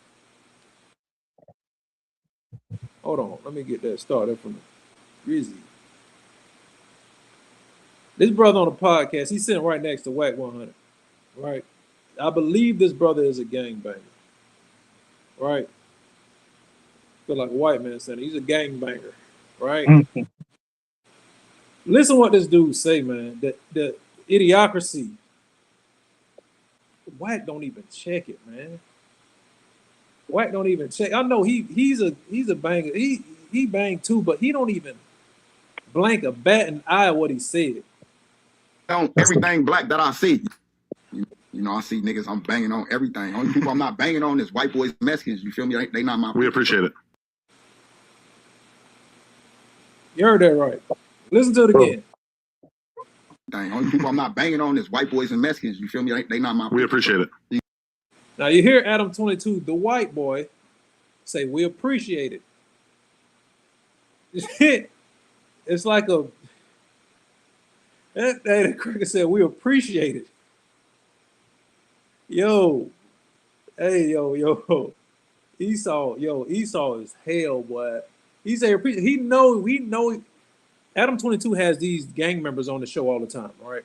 K: Hold on, let me get that started from Rizzy. This brother on the podcast, he's sitting right next to Whack 100, right? I believe this brother is a gangbanger, right? Feel like a white man saying he's a gangbanger, right? Listen what this dude say, man. The idiocracy. Whack don't even check it, man. Whack don't even check. I know he's a banger. He banged too, but he don't even blank a bat and eye what he said.
Q: On everything black that I see. You know, I see niggas I'm banging on everything. Only people I'm not banging on is white boys, Mexicans. You feel me? They not my.
R: We appreciate it.
K: You heard that right. Listen to it again.
Q: Only people I'm not banging on is white boys and Mexicans. You feel me? They not my.
R: We appreciate it.
K: Now you hear Adam 22, the white boy, say we appreciate it. It's like that cricket said we appreciate it. Yo, hey, yo, Esau is hell, boy. He said he know. Adam 22 has these gang members on the show all the time, right?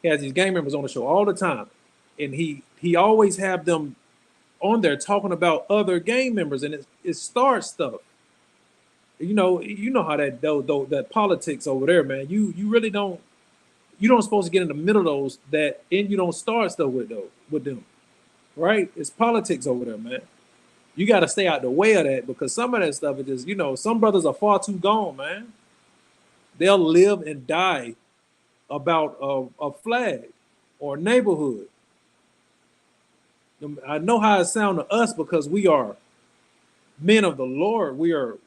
K: He has these gang members on the show all the time, and he always have them on there talking about other gang members, and it starts stuff. You know how that politics over there, man. You really don't. You don't supposed to get in the middle of those that, and you don't start stuff with them, right? It's politics over there, man. You got to stay out the way of that, because some of that stuff is just, some brothers are far too gone, man. They'll live and die about a flag or a neighborhood. I know how it sounds to us because we are men of the Lord. We are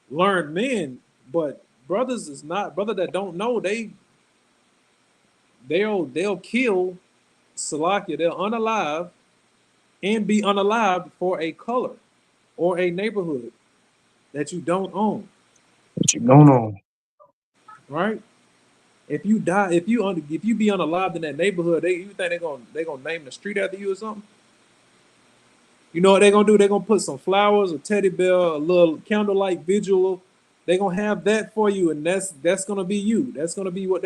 K: learned men, but brothers is not brother that don't know. They'll kill Salakia. They'll unalive and be unalived for a color or a neighborhood that you don't own.
L: That you don't own.
K: Right? If you die, if you be unalived in that neighborhood, you think they're gonna name the street after you or something? You know what they're gonna do? They're gonna put some flowers, a teddy bear, a little candlelight vigil. They're gonna have that for you, and that's gonna be you. That's gonna be what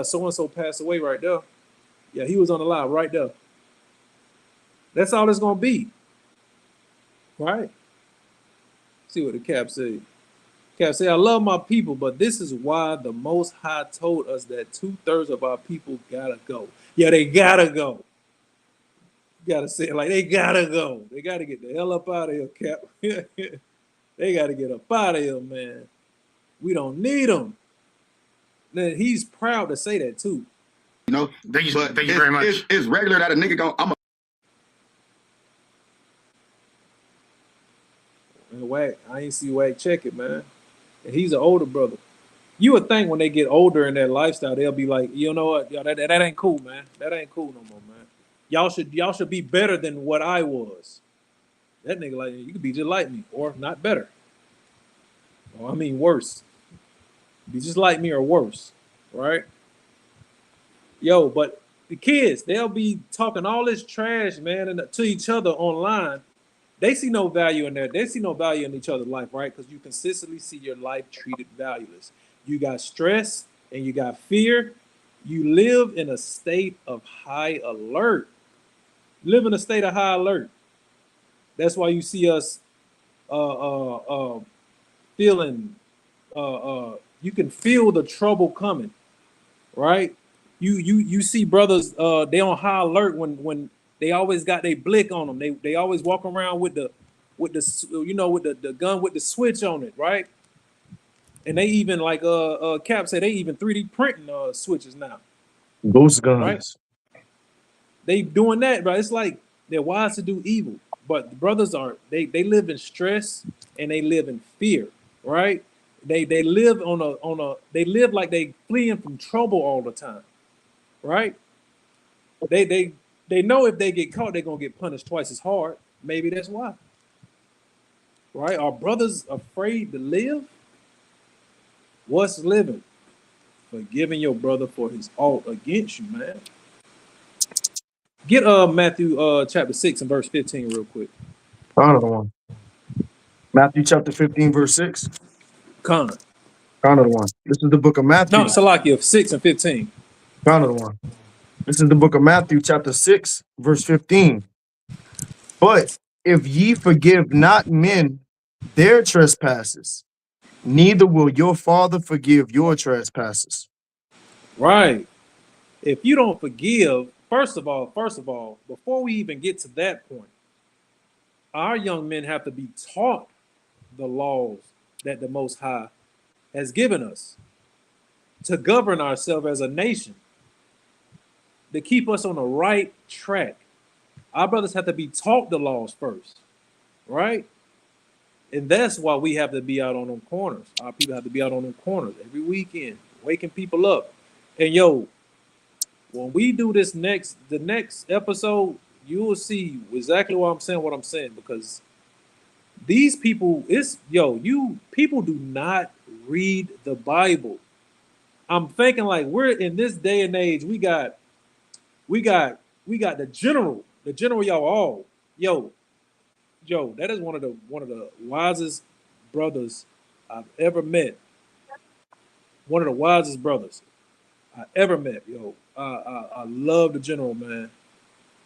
K: so and so passed away right there. Yeah, he was unalive right there. That's all it's gonna be. Right? See what the cap say. Cap say, I love my people, but this is why the Most High told us that 2/3 of our people gotta go. Yeah, they gotta go. You gotta say it like they gotta go. They gotta get the hell up out of here, Cap. They gotta get up out of here, man. We don't need them. Then he's proud to say that too.
Q: Thank you very much. It's regular that a nigga go.
K: Whack, I ain't see Whack check it, man. And he's an older brother. You would think when they get older in their lifestyle, they'll be like, you know what, yo, that ain't cool, man. That ain't cool no more, man. Y'all should be better than what I was. That nigga like, you could be just like me, or not better. Or I mean worse. Be just like me or worse, right? Yo, but the kids, they'll be talking all this trash, man, and to each other online. They see no value in that. They see no value in each other's life, right? Because you consistently see your life treated valueless. You got stress and you got fear. You live in a state of high alert. Live in a state of high alert. That's why you see us feeling. You can feel the trouble coming, right? You see brothers. They on high alert when they always got their blick on them. They always walk around with the gun with the switch on it, right? And they even like Cap said they even 3D printing switches now.
L: Ghost guns.
K: Right? They doing that, but it's like they're wise to do evil. But the brothers are they live in stress and they live in fear, right? They live on a they live like they fleeing from trouble all the time, right? They know if they get caught, they're gonna get punished twice as hard. Maybe that's why. Right? Are brothers afraid to live? What's living? Forgiving your brother for his fault against you, man. Get Matthew chapter 6 and verse 15 real quick.
L: Another one. Matthew chapter 15, verse 6.
K: Con.
L: Another one. This is the book of Matthew.
K: No, Salakia 6 and 15.
L: Another one. This is the book of Matthew chapter 6, verse 15. But if ye forgive not men their trespasses, neither will your Father forgive your trespasses.
K: Right. If you don't forgive, first of all, before we even get to that point, our young men have to be taught the laws that the Most High has given us to govern ourselves as a nation, to keep us on the right track. Our brothers have to be taught the laws first, right? And that's why we have to be out on them corners. Our people have to be out on them corners every weekend, waking people up. And yo, when we do the next episode, you will see exactly what I'm saying, because these people, people do not read the Bible. I'm thinking like we're in this day and age, we got the general y'all all. Yo, that is one of the wisest brothers I've ever met. One of the wisest brothers I ever met. Yo, I love the general, man.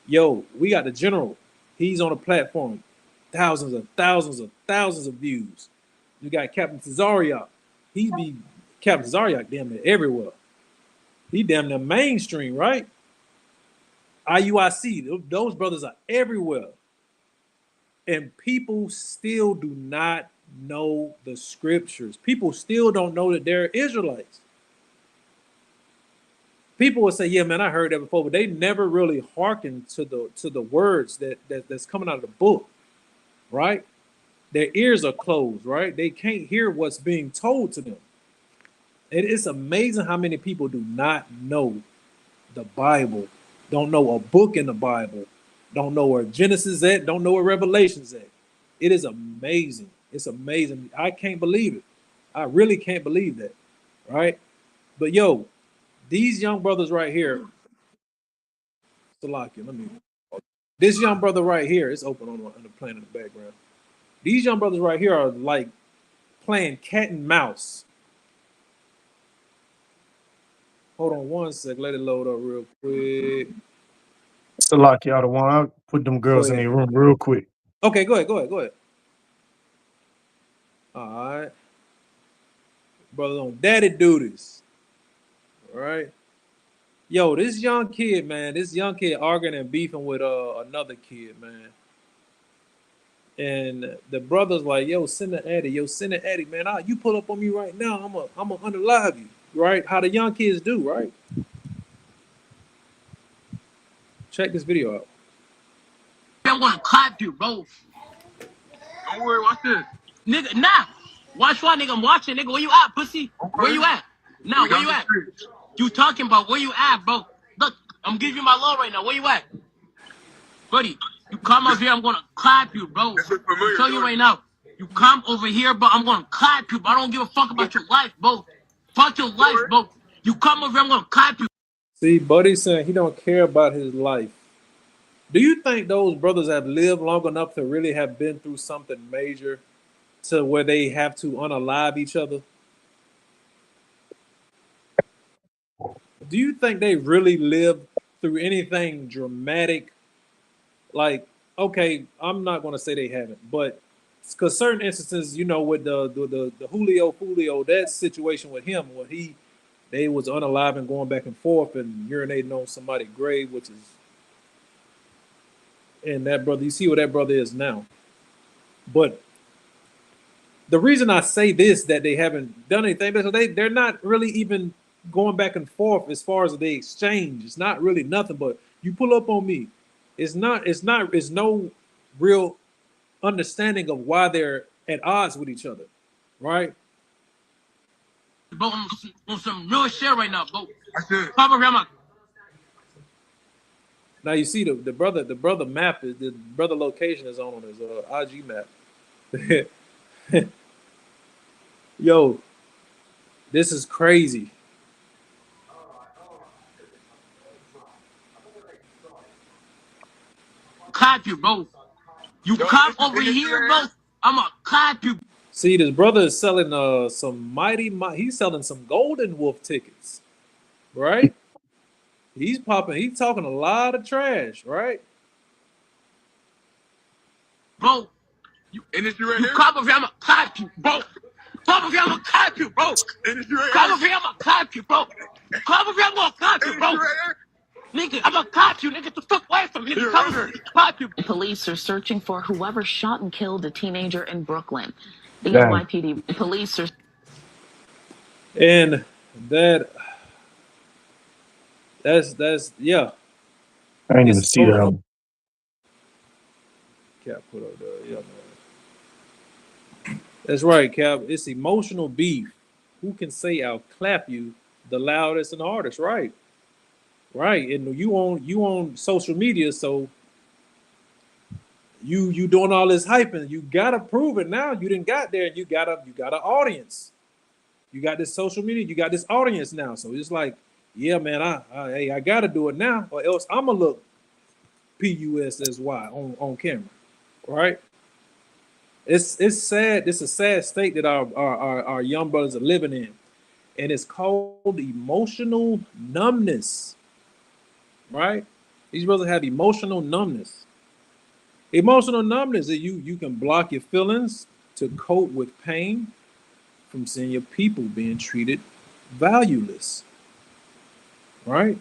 K: Yo, we got the general. He's on a platform, thousands of views. You got Captain Tazariak. He be Captain Tazariak damn near everywhere. He damn near mainstream, right? IUIC, those brothers are everywhere. And people still do not know the scriptures. People still don't know that they're Israelites. People will say, "Yeah, man, I heard that before," but they never really hearken to the words that's coming out of the book, right? Their ears are closed, right? They can't hear what's being told to them. And it's amazing how many people do not know the Bible, don't know a book in the Bible, don't know where Genesis is at, don't know where Revelation's at. It is amazing. It's amazing. I can't believe it. I really can't believe that, right? But yo, these young brothers right here, Salakia, this young brother right here, it's open on the plan in the background. These young brothers right here are like playing cat and mouse. Hold on one sec. Let it load up real quick.
L: Salakia, the one. I'll put them girls in their room real quick.
K: Okay, go ahead. All right. Brother on daddy duties. All right. Yo, this young kid arguing and beefing with another kid, man. And the brother's like, yo, send the Addy, man. You pull up on me right now, I'm gonna unalive you, right? How the young kids do, right? Check this video out.
O: I'm gonna clap you, bro.
P: Don't worry, watch this.
O: Nigga, nah. Watch what, nigga. I'm watching, nigga. Where you at, pussy? Where you at? Nah, where you at? You talking about where you at, bro? Look, I'm giving you my law right now. Where you at? Buddy, you come over here, I'm gonna clap you, bro. I'm telling you right now. You come over here, bro, I'm gonna clap you, bro. I don't give a fuck about your life, bro. Fuck your life, bro. You come over here, I'm gonna clap you.
K: See, Buddy saying he don't care about his life. Do you think those brothers have lived long enough to really have been through something major to where they have to unalive each other? Do you think they really lived through anything dramatic? Like, okay, I'm not going to say they haven't, but because certain instances, with the Julio, that situation with him, where they was unalive and going back and forth and urinating on somebody's grave, which is, and that brother, you see what that brother is now. But the reason I say this, that they haven't done anything, because they're not really even going back and forth as far as the exchange. It's not really nothing but you pull up on me. It's no real understanding of why they're at odds with each other, right?
O: Bro, on some real shit right now, bro. Papa Grandma.
K: Now you see the brother map is the brother location is on his IG map. Yo, this is crazy.
O: Clap you, bro. You come over here, bro. I'ma clap you.
K: See, this brother is selling some he's selling some Golden Wolf tickets, right? He's talking a lot of trash, right?
O: Bro, you come over here, I'ma clap you, bro. Come over here, I'ma clap you, bro. Come over here, I'ma clap you, bro. Come over here, I'm gonna clap you, bro. Nigga, I'm gonna clap you, nigga. Get the fuck away from me. Come over here, clap you.
R: Police are searching for whoever shot and killed a teenager in Brooklyn. The
L: Damn.
R: NYPD police are.
K: And that's yeah.
L: I didn't even
K: It's
L: see that one.
K: Cap put up there, yeah, man. That's right, Cap. It's emotional beef. Who can say I'll clap you the loudest and the hardest, right? Right. And you on social media, so you doing all this hyping. You gotta prove it now. You didn't got there, and you got an audience. You got this social media, you got this audience now. So it's like, yeah, man, I gotta do it now, or else I'ma look PUSSY on camera. Right? It's sad. It's a sad state that our young brothers are living in. And it's called emotional numbness. Right? These brothers have emotional numbness. Emotional numbness is you can block your feelings to cope with pain from seeing your people being treated valueless. Right?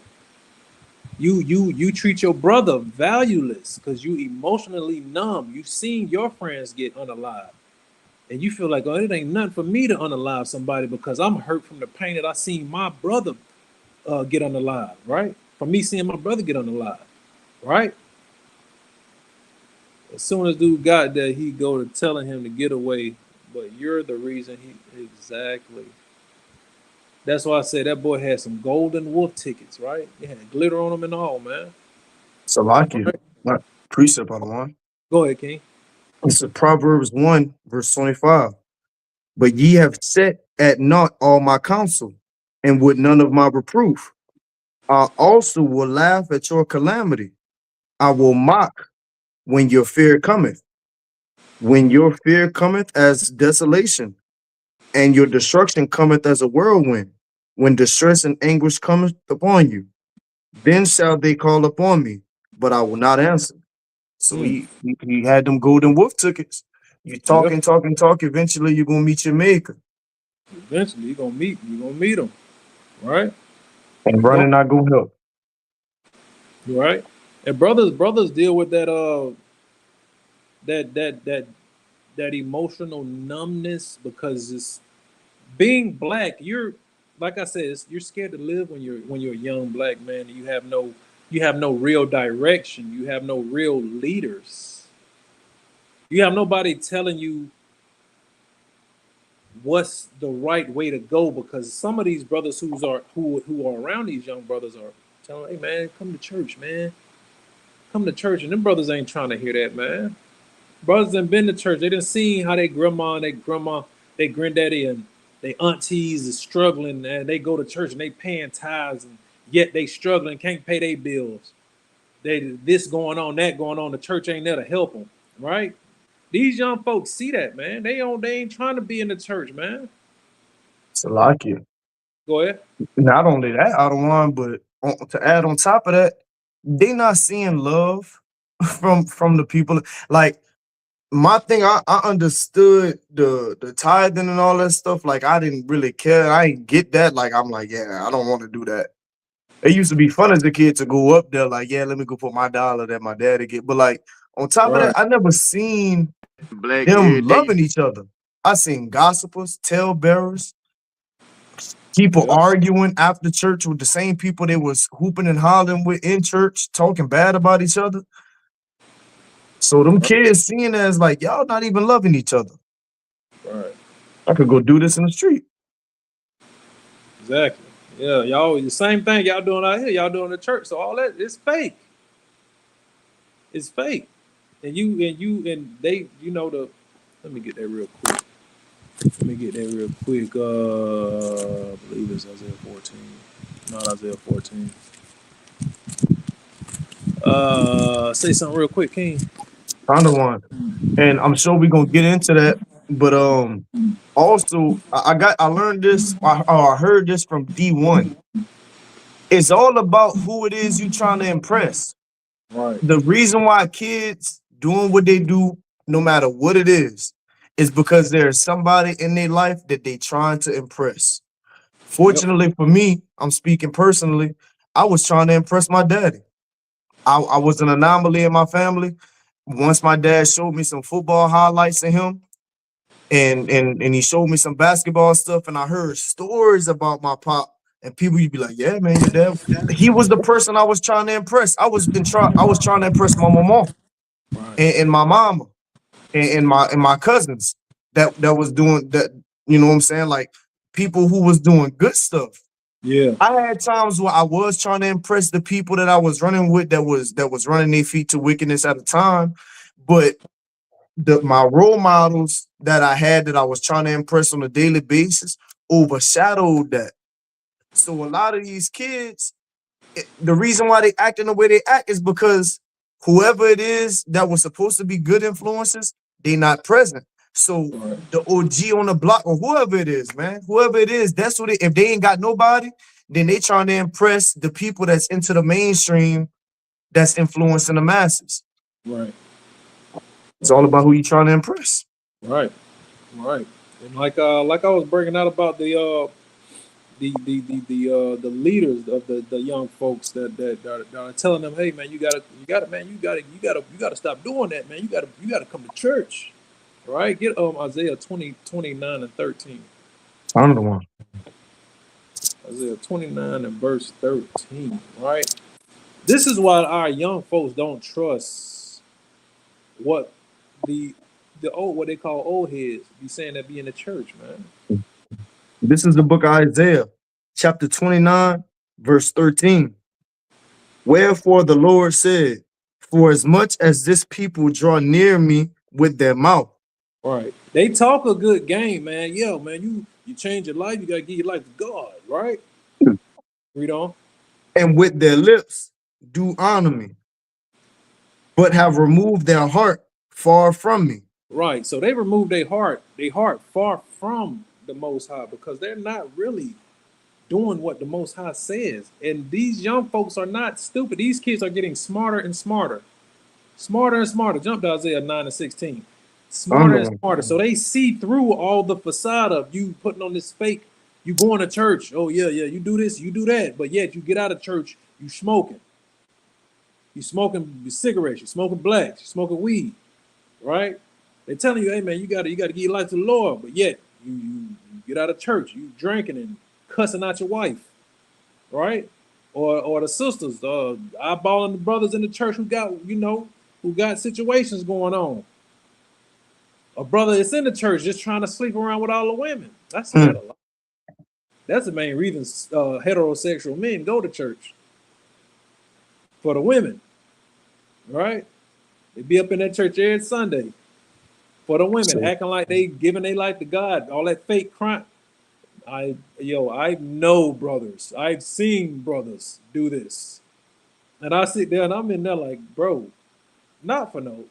K: You treat your brother valueless because you emotionally numb. You've seen your friends get unalived. And you feel like, oh, it ain't nothing for me to unalive somebody because I'm hurt from the pain that I seen my brother get unalived, right? From me seeing my brother get unalived, right? As soon as dude got there, he go to telling him to get away, but you're the reason exactly. That's why I said that boy had some Golden Wolf tickets, right? They had glitter on them and all, man.
L: Salakia,
K: Right.
L: not precept on the one.
K: Go ahead, King.
L: It's a Proverbs 1, verse 25. But ye have set at naught all my counsel, and would none of my reproof. I also will laugh at your calamity. I will mock when your fear cometh. When your fear cometh as desolation, and your destruction cometh as a whirlwind, when distress and anguish cometh upon you, then shall they call upon me, but I will not answer. So he had them Golden Wolf tickets. You talk and talk and talk. Eventually, you're gonna meet your maker.
K: Eventually, you're gonna meet him, right?
L: And running not gonna help.
K: Right. And brothers deal with that that emotional numbness because it's being black. You're like I said, you're scared to live when you're a young black man and you have no real direction. You have no real leaders. You have nobody telling you what's the right way to go because some of these brothers who are around these young brothers are telling, hey man, come to church, man. Come to church. And them brothers ain't trying to hear that, man. Brothers done been to church. They done seen how they grandma, they granddaddy, and they aunties is struggling, and they go to church and they paying tithes, and yet they struggling, can't pay their bills. They this going on, that going on. The church ain't there to help them, right? These young folks see that, man. They ain't trying to be in the church, man.
L: Salakia.
K: Go ahead.
L: Not only that, Adawan, but to add on top of that, they not seeing love from the people. Like my thing, I understood the tithing and all that stuff. Like I didn't really care. I didn't get that. Like I'm like, yeah, I don't want to do that. It used to be fun as a kid to go up there, like, yeah, let me go put my dollar that my daddy get. But like on top of that, I never seen them loving each other. I seen gossipers, talebearers, People arguing after church with the same people they was hooping and hollering with in church, talking bad about each other. So them kids seeing it as like, y'all not even loving each other.
K: Right.
L: I could go do this in the street.
K: Exactly. Yeah, y'all the same thing y'all doing out here, y'all doing in the church. So all that it's fake. It's fake. And they, let me get that real quick. I believe it's Isaiah 14. Not Isaiah 14. Say something real quick, King.
L: Kind of one. And I'm sure we're gonna get into that. But also I learned this, I heard this from D1. It's all about who it is you trying to impress.
K: Right.
L: The reason why kids doing what they do, no matter what it is because there's somebody in their life that they trying to impress. Fortunately for me, I'm speaking personally, I was trying to impress my daddy. I was an anomaly in my family. Once my dad showed me some football highlights of him, and he showed me some basketball stuff, and I heard stories about my pop, and people you'd be like, yeah, man, your dad. He was the person I was trying to impress. I was trying to impress my mama and my mama and my cousins that was doing that, you know what I'm saying? Like people who was doing good stuff.
K: Yeah.
L: I had times where I was trying to impress the people that I was running with that was running their feet to wickedness at the time. But my role models that I had that I was trying to impress on a daily basis overshadowed that. So a lot of these kids, the reason why they acting the way they act is because whoever it is that was supposed to be good influences, they not present. So the OG on the block or whoever it is, man, whoever it is, that's what if they ain't got nobody, then they trying to impress the people that's into the mainstream that's influencing the masses.
K: Right.
L: It's all about who you trying to impress.
K: Right. And like I was bringing out about the leaders of the young folks that are telling them, hey man, you gotta stop doing that, man. You gotta come to church. Right? Get Isaiah 29 and 13.
L: I'm the one.
K: Isaiah 29 and verse 13, right? This is why our young folks don't trust what what they call old heads be saying that be in the church, man.
L: This is the book of Isaiah, chapter 29, verse 13. Wherefore the Lord said, for as much as this people draw near me with their mouth.
K: Right. They talk a good game, man. Yeah, man, you change your life, you gotta give your life to God, right? Read on.
L: And with their lips do honor me, but have removed their heart far from me.
K: Right. So they removed their heart far from the Most High because they're not really doing what the Most High says. And these young folks are not stupid. These kids are getting smarter and smarter. Smarter and smarter. Jump to Isaiah 9 and 16. Smarter and smarter. So they see through all the facade of you putting on this fake, you going to church. Oh, yeah, you do this, you do that. But yet you get out of church, you smoking. You smoking cigarettes, you smoking blacks, you smoking weed. Right? They're telling you, hey man, you gotta give your life to the Lord, but yet you get out of church, you drinking and cussing out your wife, right? Or the sisters, eyeballing the brothers in the church who got situations going on. A brother that's in the church just trying to sleep around with all the women. I see that a lot. That's the main reason heterosexual men go to church. For the women, right? They be up in that church every Sunday. For the women, acting like they giving their life to God, all that fake crime. I know brothers. I've seen brothers do this. And I sit there and I'm in there like, bro, not for no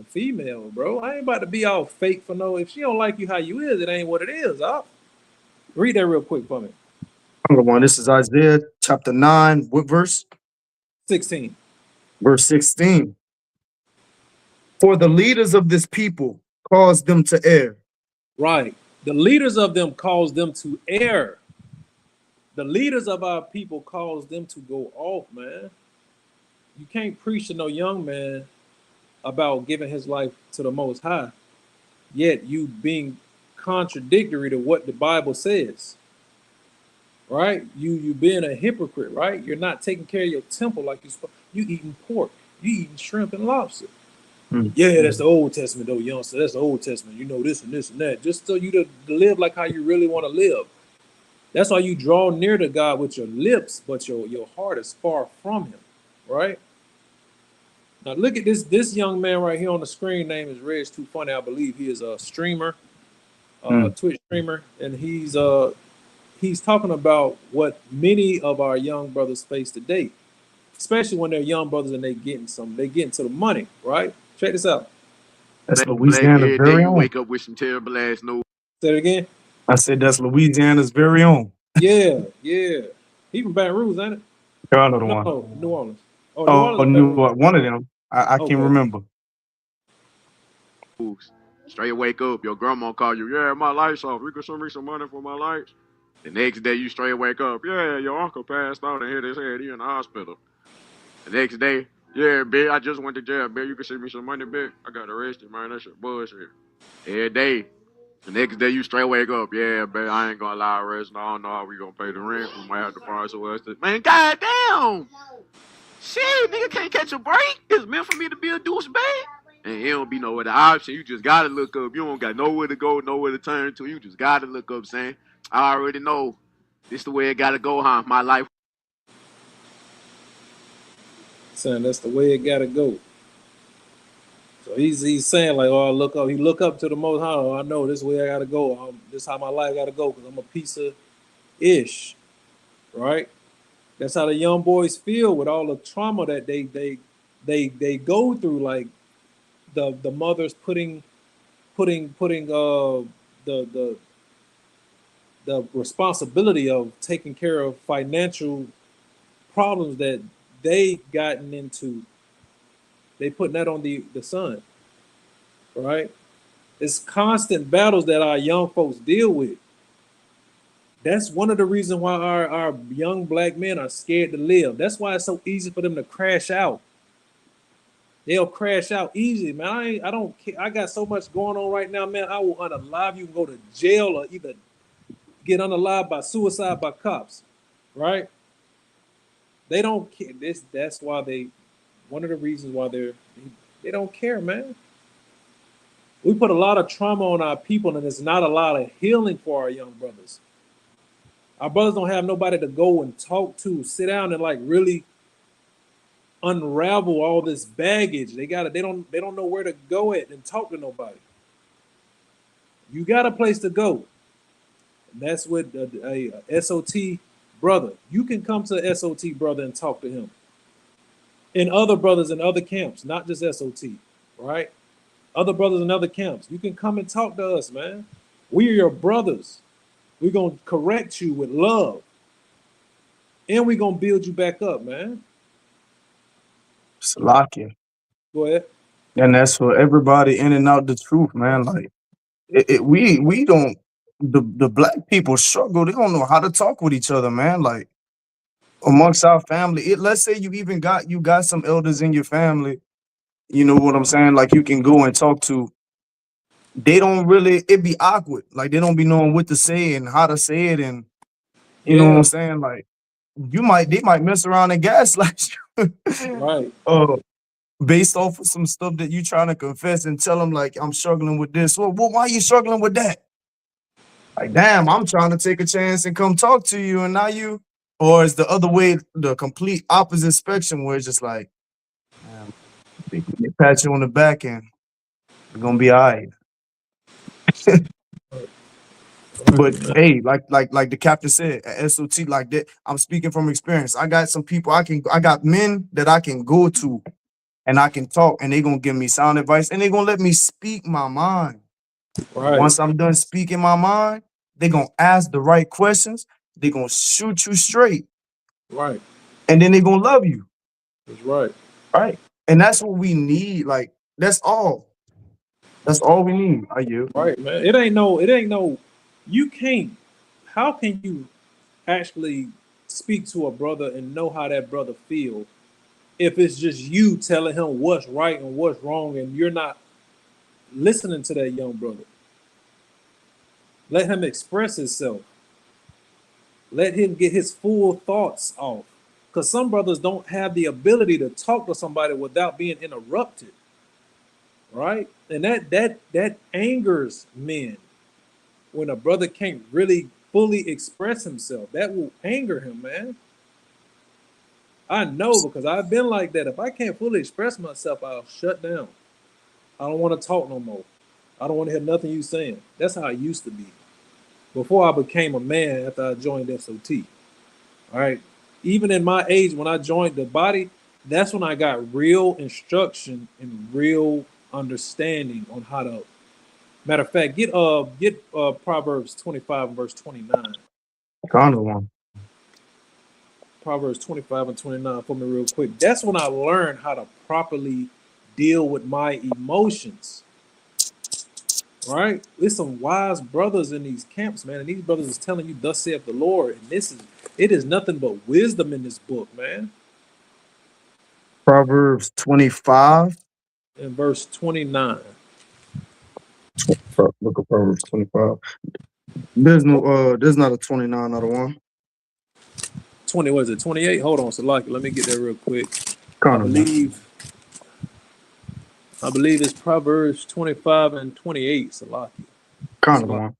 K: female, bro. I ain't about to be all fake for no. If she don't like you how you is, it ain't what it is. I'll read that real quick for me.
L: I'm the one. This is Isaiah chapter 9. What verse?
K: 16.
L: Verse 16. For the leaders of this people cause them to err.
K: Right. The leaders of them cause them to err. The leaders of our people cause them to go off, man. You can't preach to no young man about giving his life to the Most High, yet you being contradictory to what the Bible says. right? You being a hypocrite, right? You're not taking care of your temple like you're supposed. You eating pork, you eating shrimp and lobster. Yeah, that's the Old Testament, though, youngster. That's the Old Testament. You know this and this and that. Just so you to live like how you really want to live. That's why you draw near to God with your lips, but your heart is far from Him, right? Now look at this young man right here on the screen. Name is Reg Too Funny. I believe he is a streamer, Twitch streamer, and he's talking about what many of our young brothers face today, especially when they're young brothers and they getting to the money, right? Check this out.
L: That's
S: Black,
L: Louisiana's
S: every day
L: very
S: you
L: own.
S: wake up with some terrible ass news.
K: Say it again.
L: I said that's Louisiana's very own.
K: Yeah. He from Baton Rouge, ain't it?
L: Y'all know the one.
K: No, New Orleans. Oh, New
L: Oh,
K: Orleans. Baton Rouge.
L: one of them. I can't
K: Okay.
L: remember.
S: Straight wake up, your grandma call you, yeah, my lights off. You can send me some money for my lights. The next day you straight wake up, yeah, your uncle passed out and hit his head. He in the hospital. The next day, yeah, bitch, I just went to jail, bitch. You can send me some money, bitch. I got arrested, man. That shit bullshit. Every day. The next day you straight wake up, yeah, bitch. I ain't gonna lie, arrest. I don't know how we gonna pay the rent. We might have to find somewhere else. Man, goddamn. Shit, nigga can't catch a break. It's meant for me to be a douchebag. And it don't be no other option. You just gotta look up. You don't got nowhere to go, nowhere to turn to. You just gotta look up, saying, I already know. This the way it gotta go, huh? My life.
K: Saying that's the way it gotta go. So he's saying like, oh, look up. He look up to the Most High. Oh, I know this way I gotta go. This how my life gotta go because I'm a piece of ish, right? That's how the young boys feel with all the trauma that they go through. Like the mothers putting the responsibility of taking care of financial problems that they gotten into. They putting that on the son, right? It's constant battles that our young folks deal with. That's one of the reasons why our young black men are scared to live. That's why it's so easy for them to crash out. They'll crash out easy, man. I don't care. I got so much going on right now, man. I will unalive you and go to jail or either get unalived by suicide by cops, right? They don't care. That's why one of the reasons why they don't care, man. We put a lot of trauma on our people, and there's not a lot of healing for our young brothers. Our brothers don't have nobody to go and talk to, sit down and like really unravel all this baggage. They don't know where to go at and talk to nobody. You got a place to go. And that's with a SOT brother. You can come to a SOT brother and talk to him. And other brothers in other camps, not just SOT, right? Other brothers in other camps. You can come and talk to us, man. We are your brothers. We're going to correct you with love. And we're going to build you back up, man.
L: Salakia.
K: Go ahead.
L: And that's for everybody in and out the truth, man. Like we don't the black people struggle. They don't know how to talk with each other, man. Like amongst our family. Let's say you got some elders in your family, you know what I'm saying? Like you can go and talk to. They don't really, it be awkward. Like they don't be knowing what to say and how to say it, and you know what I'm saying? Like they might mess around and gaslight you.
K: Right.
L: Based off of some stuff that you trying to confess and tell them like I'm struggling with this. Well, why are you struggling with that? Like, damn, I'm trying to take a chance and come talk to you, and now you, or it's the other way, the complete opposite spectrum where it's just like, they pat you on the back and you're gonna be all right. But hey, like the captain said, at SOT, like that, I'm speaking from experience. I got some people I got men that I can go to and I can talk, and they're gonna give me sound advice, and they're gonna let me speak my mind.
K: Right.
L: Once I'm done speaking my mind, they're gonna ask the right questions, they're gonna shoot you straight.
K: Right.
L: And then they're gonna love you.
K: That's right.
L: Right. And that's what we need. Like, that's all. That's all we need. Are you?
K: Right, man. It ain't no, you can't, how can you actually speak to a brother and know how that brother feels if it's just you telling him what's right and what's wrong and you're not listening to that young brother? Let him express himself. Let him get his full thoughts off. Because some brothers don't have the ability to talk to somebody without being interrupted. Right? And that angers men when a brother can't really fully express himself. That will anger him, man. I know because I've been like that. If I can't fully express myself, I'll shut down. I don't want to talk no more. I don't want to hear nothing you saying. That's how I used to be before I became a man after I joined SOT. All right. Even in my age, when I joined the body, that's when I got real instruction and real understanding on how to. Matter of fact, get Proverbs 25 and verse 29.
L: Kind of one.
K: Proverbs 25 and 29 for me real quick. That's when I learned how to properly deal with my emotions. Right? There's some wise brothers in these camps, man, and these brothers is telling you, "Thus saith the Lord," and it is nothing but wisdom in this book, man.
L: Proverbs 25.
K: In verse 29.
L: Look at Proverbs 25. There's no there's not a 29 out of one.
K: 20, what is it? 28? Hold on, Salaki. Let me get that real quick.
L: Kind of
K: I believe it's Proverbs 25 and 28, Salaki.
L: Kind of one.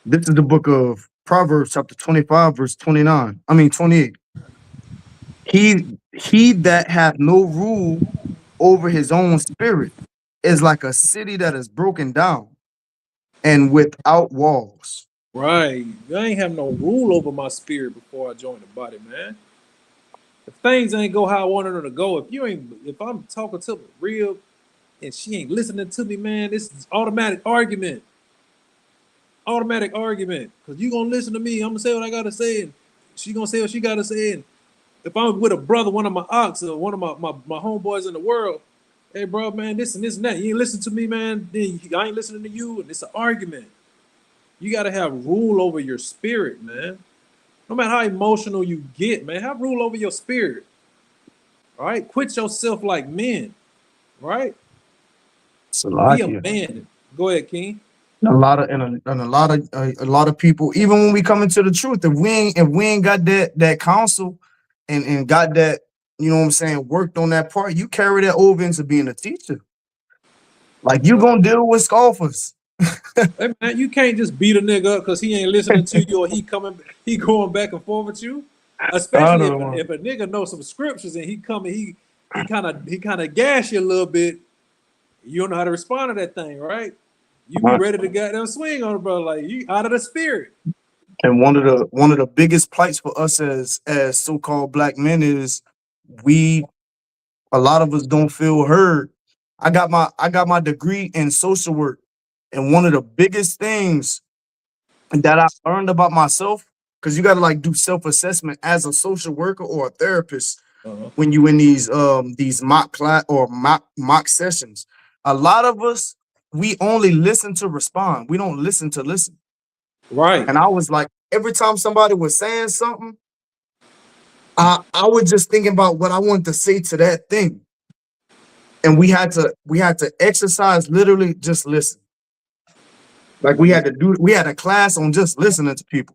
L: This is the book of Proverbs, chapter 25, verse 29. I mean 28. He that hath no rule over his own spirit is like a city that is broken down and without walls.
K: Right. I ain't have no rule over my spirit before I joined the body, man. If things ain't go how I wanted them to go, if I'm talking to real and she ain't listening to me, man, this is automatic argument. Automatic argument. Because you gonna listen to me, I'm gonna say what I gotta say, and she gonna say what she gotta say. And if I'm with a brother, one of my ox or one of my homeboys in the world, hey bro, man, this and that. You ain't listen to me, man, then I ain't listening to you, and it's an argument. You gotta have rule over your spirit, man. No matter how emotional you get, man, have rule over your spirit. All right, quit yourself like men. Right? Be a man. Go ahead, King.
L: A lot of people, even when we come into the truth, if we ain't got that counsel and got that, you know what I'm saying, worked on that part, you carry that over into being a teacher. Like you gonna deal with scoffers.
K: Hey man, you can't just beat a nigga up because he ain't listening to you or he going back and forth with you. Especially if a nigga knows some scriptures and he kind of gas you a little bit, you don't know how to respond to that thing, right? You be ready to goddamn swing on it, bro. Like you out of the spirit.
L: And one of the biggest plights for us as so-called black men is a lot of us don't feel heard. I got my degree in social work, and one of the biggest things that I learned about myself, because you got to like do self-assessment as a social worker or a therapist when you in these mock class or mock sessions. A lot of us, we only listen to respond. We don't listen to listen.
K: Right.
L: And I was like, every time somebody was saying something, I was just thinking about what I wanted to say to that thing. And we had to exercise literally just listen. Like we had a class on just listening to people.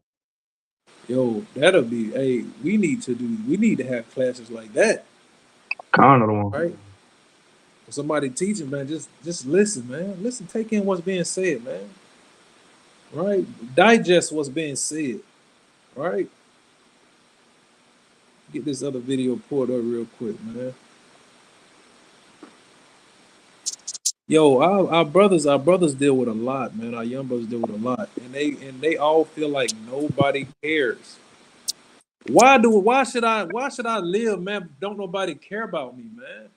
K: Yo, that'll be, hey, we need to have classes like that.
L: Kind of the one.
K: Right? For somebody teaching, man, just listen, man. Listen, take in what's being said, man. Right? Digest what's being said. Right? Get this other video pulled up real quick, man. Yo, our brothers deal with a lot, man. Our young brothers deal with a lot, and they all feel like nobody cares. Why should I live, man? Don't nobody care about me, man.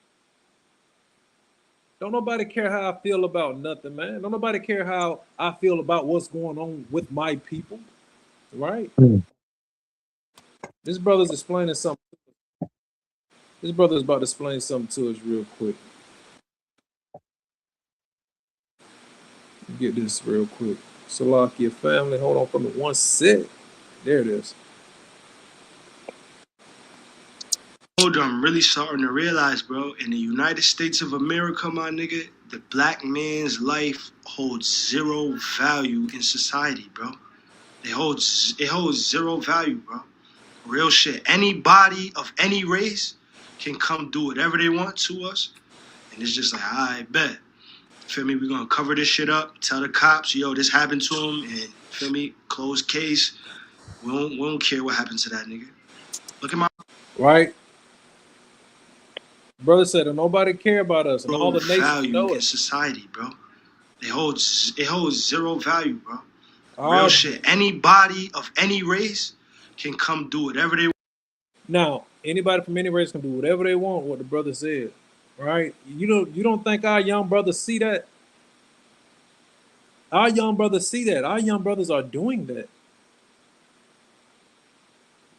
K: Don't nobody care how I feel about nothing, man. Don't nobody care how I feel about what's going on with my people, right? This brother's explaining something. This brother's about to explain something to us real quick. Get this real quick. Salakia family, hold on for me one sec. There it is.
T: I'm really starting to realize, bro, in the United States of America, my nigga, the black man's life holds zero value in society, bro. it holds zero value, bro. Real shit. Anybody of any race can come do whatever they want to us, and it's just like, I bet. Feel me? We're gonna cover this shit up. Tell the cops, yo, this happened to him, and feel me? Closed case. We don't care what happened to that nigga. Look at my
K: right. Brother said, "And nobody care about us, and all the nations
T: value
K: know
T: in
K: it."
T: society, bro. It holds zero value, bro.
K: All
T: Real
K: right.
T: shit. Anybody of any race can come do whatever they want.
K: Now, anybody from any race can do whatever they want. What the brother said, right? You don't think our young brothers see that? Our young brothers see that. Our young brothers are doing that.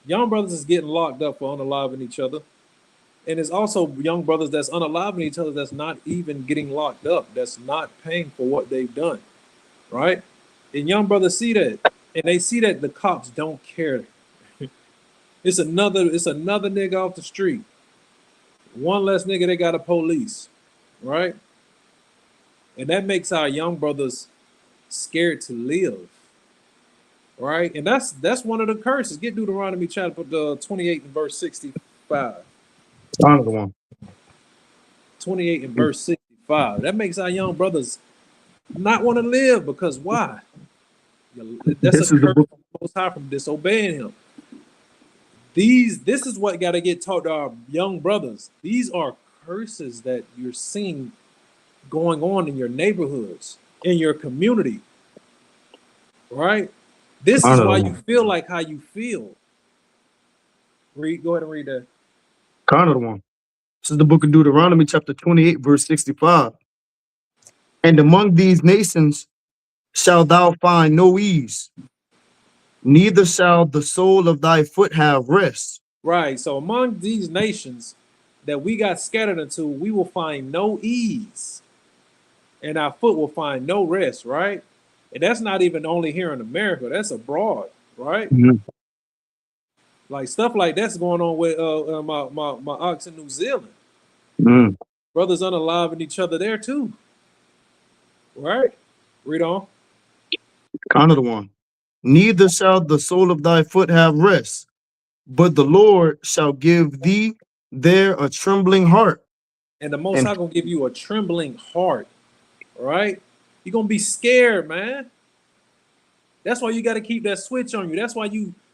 K: Young brothers is getting locked up for unaliving each other. And it's also young brothers that's unaliving each other that's not even getting locked up, that's not paying for what they've done, right? And young brothers see that, and they see that the cops don't care. It's another nigga off the street. One less nigga they got a police, right? And that makes our young brothers scared to live, right? And that's one of the curses. Get Deuteronomy chapter 28 and verse 65.
L: Another one.
K: 28 and verse 65. That makes our young brothers not want to live because why? That's a curse from the Most High from disobeying him. This is what got to get taught to our young brothers. These are curses that you're seeing going on in your neighborhoods, in your community, right? This is why you feel like how you feel. Go ahead and read that.
L: Another one. This is the book of Deuteronomy, chapter 28, verse 65. And among these nations shalt thou find no ease, neither shall the sole of thy foot have rest.
K: Right. So among these nations that we got scattered into, we will find no ease, and our foot will find no rest, right? And that's not even only here in America, that's abroad, right?
L: Mm-hmm.
K: Like stuff like that's going on with my ox in New Zealand.
L: Mm-hmm.
K: Brothers unaliving each other there too. Right? Read on.
L: Another one. Neither shall the sole of thy foot have rest, but the Lord shall give thee there a trembling heart.
K: And the Most High gonna give you a trembling heart, right? You're gonna be scared, man. That's why you got to keep that switch on you. That's why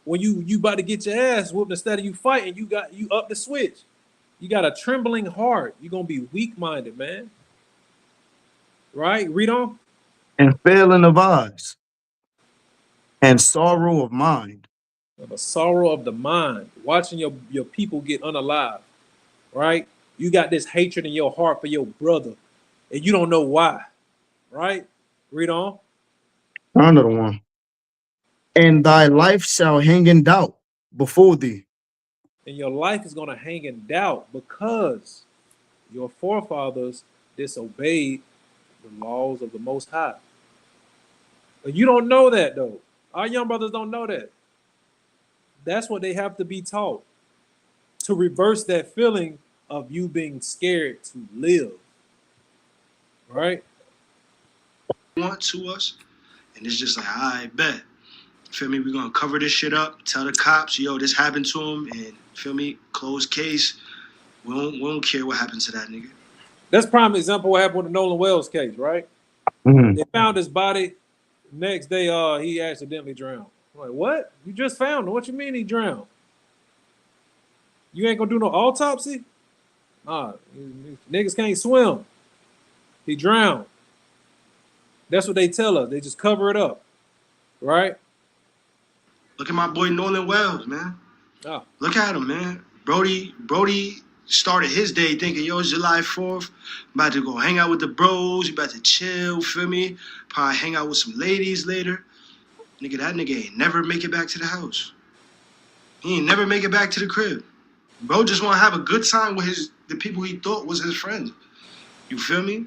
K: when you about to get your ass whooped, instead of you fighting, you up the switch. You got a trembling heart. You're gonna be weak-minded, man. Right? Read on.
L: And failing of eyes, and sorrow of mind.
K: The sorrow of the mind. Watching your people get unalive. Right? You got this hatred in your heart for your brother, and you don't know why. Right? Read on.
L: Another one. And thy life shall hang in doubt before thee.
K: And your life is going to hang in doubt because your forefathers disobeyed the laws of the Most High. But you don't know that, though. Our young brothers don't know that. That's what they have to be taught, to reverse that feeling of you being scared to live. Right?
T: Want to us, and it's just like, I bet. Feel me? We're gonna cover this shit up. Tell the cops, yo, this happened to him, and feel me? Closed case. We don't care what happened to that nigga.
K: That's prime example what happened with the Nolan Wells case, right?
L: Mm-hmm.
K: They found his body. Next day, he accidentally drowned. I'm like, what? You just found him. What you mean he drowned? You ain't gonna do no autopsy? Niggas can't swim. He drowned. That's what they tell us. They just cover it up, right?
T: Look at my boy Nolan Wells, man.
K: Oh.
T: Look at him, man. Brody started his day thinking, yo, it's July 4th. I'm about to go hang out with the bros. You about to chill, feel me? Probably hang out with some ladies later. Nigga, that nigga ain't never make it back to the house. He ain't never make it back to the crib. Bro just want to have a good time with the people he thought was his friends. You feel me?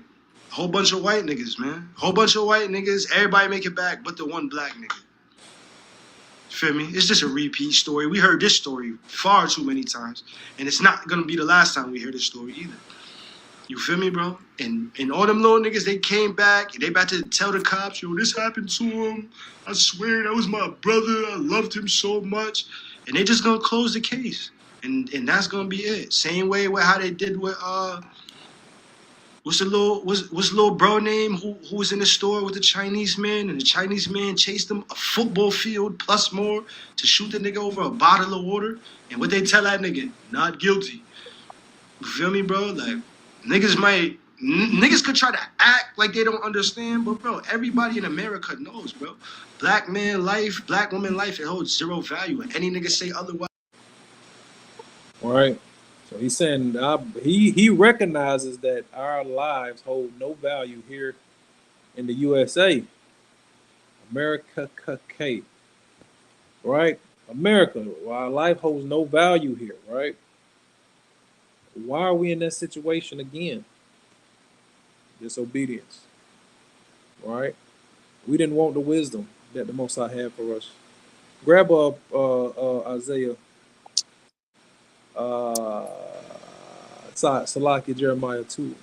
T: A whole bunch of white niggas, man. A whole bunch of white niggas. Everybody make it back but the one black nigga. Feel me? It's just a repeat story. We heard this story far too many times. And it's not going to be the last time we hear this story either. You feel me, bro? And all them little niggas, they came back. They about to tell the cops, yo, this happened to him. I swear that was my brother. I loved him so much. And they just gonna close the case. And that's gonna be it. Same way with how they did with what's little bro name who was in the store with the Chinese man, and the Chinese man chased him a football field plus more to shoot the nigga over a bottle of water. And what they tell that nigga? Not guilty. You feel me, bro? Like niggas could try to act like they don't understand, but bro, everybody in America knows, bro. Black man life, black woman life, it holds zero value. And any nigga say otherwise.
K: All right. So he's saying he recognizes that our lives hold no value here in the USA. America, right? America, our life holds no value here, right? Why are we in that situation again? Disobedience, right? We didn't want the wisdom that the Most High had for us. Grab up Isaiah, Salaki, Jeremiah 2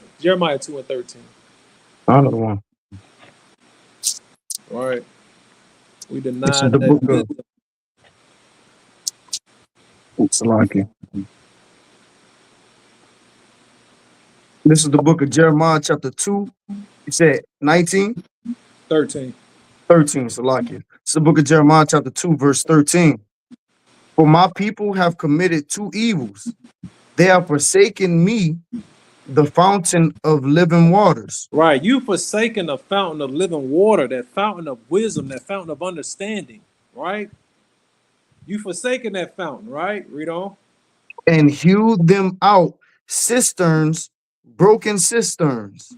K: and 13.
L: Another one.
K: All right. We
L: This is
K: denied
L: the
K: that
L: book of
K: wisdom.
L: Salaki. This is the book of Jeremiah, chapter 2. You said 19?
K: 13.
L: 13, Salaki. It's the book of Jeremiah, chapter 2, verse 13. For my people have committed two evils. They have forsaken me, the fountain of living waters.
K: Right. You forsaken the fountain of living water, that fountain of wisdom, that fountain of understanding, right? You forsaken that fountain, right? Read on.
L: And hewed them out cisterns, broken cisterns,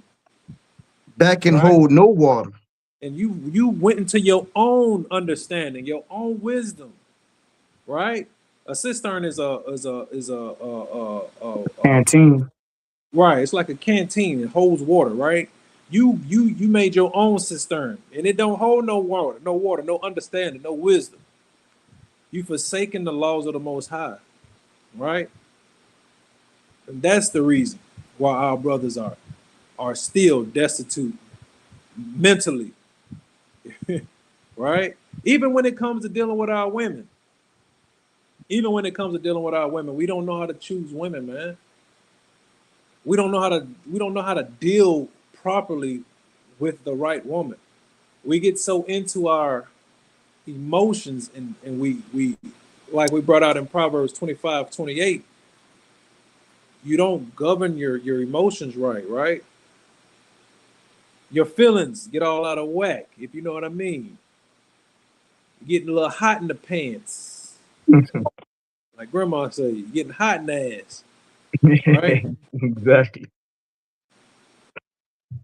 L: that can hold no water.
K: And you went into your own understanding, your own wisdom, right? A cistern is a
L: canteen.
K: Right. It's like a canteen. It holds water, right? You made your own cistern, and it don't hold no water, no understanding, no wisdom. You forsaken the laws of the Most High, right? And that's the reason why our brothers are still destitute mentally, right? Even when it comes to dealing with our women, we don't know how to choose women, man. We don't know how to deal properly with the right woman. We get so into our emotions, and we like we brought out in Proverbs 25:28. You don't govern your emotions right? Your feelings get all out of whack, if you know what I mean. You're getting a little hot in the pants. Like grandma said, you're getting hot in the ass. Right?
L: Exactly.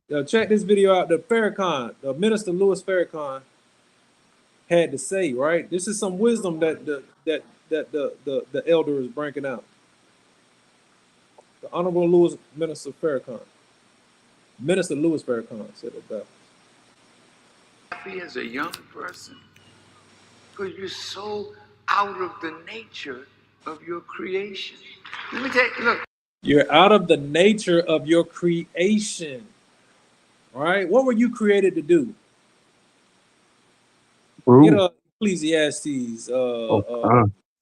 K: Yo, check this video out. The Minister Louis Farrakhan had to say, right? This is some wisdom that the elder is bringing out. The Honorable Minister Louis Farrakhan said about
U: happy as a young person because you're so out of the nature of your creation. Let me take look.
K: You're out of the nature of your creation. All right? What were you created to do? Get Ecclesiastes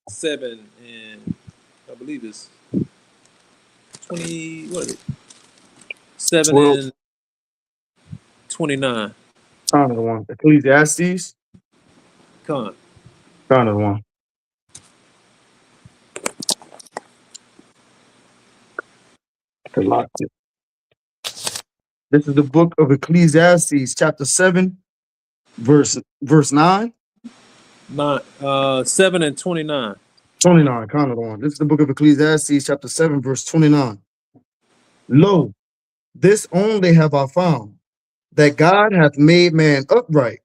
K: 7 and I believe it's 20, what is it? 7
L: 12.
K: and 29.
L: Kind of the one. Ecclesiastes.
K: Kind
L: of the one. This is the book of Ecclesiastes, chapter 7, verse 9.
K: 7 and 29.
L: 29, kind of the one. This is the book of Ecclesiastes, chapter 7, verse 29. Lo, this only have I found, that God hath made man upright,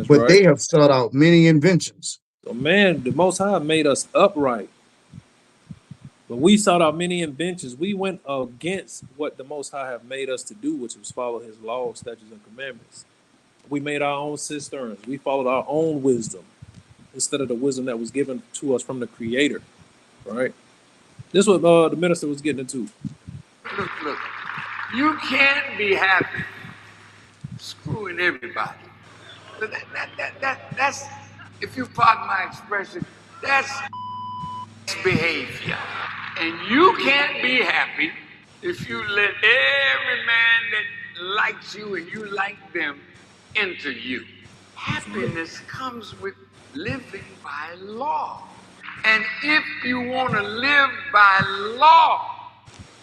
L: but they have sought out many inventions.
K: So man, the Most High made us upright, but we sought out many inventions. We went against what the Most High have made us to do, which was follow his laws, statutes, and commandments. We made our own cisterns. We followed our own wisdom instead of the wisdom that was given to us from the Creator, right? This is what the minister was getting into.
U: Look. You can't be happy screwing everybody. But that's, if you pardon my expression, that's behavior. And you can't be happy if you let every man that likes you and you like them enter you. Happiness comes with living by law. And if you want to live by law,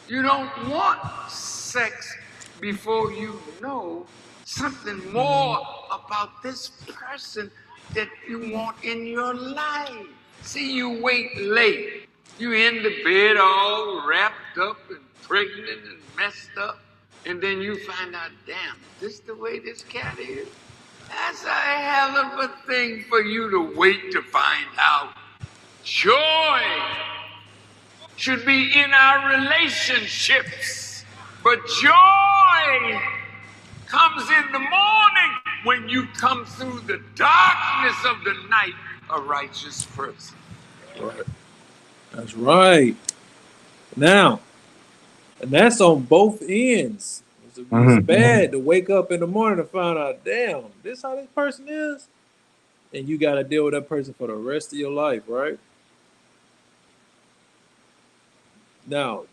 U: you don't want sex before you know something more about this person that you want in your life. See, you wait late. You in the bed all wrapped up and pregnant and messed up. And then you find out, damn, this the way this cat is? That's a hell of a thing for you to wait to find out. Joy should be in our relationships. But joy comes in the morning when you come through the darkness of the night, a righteous person.
K: Right. That's right. Now, and that's on both ends. It's bad to wake up in the morning and find out, damn, this how this person is? And you got to deal with that person for the rest of your life, right? Now,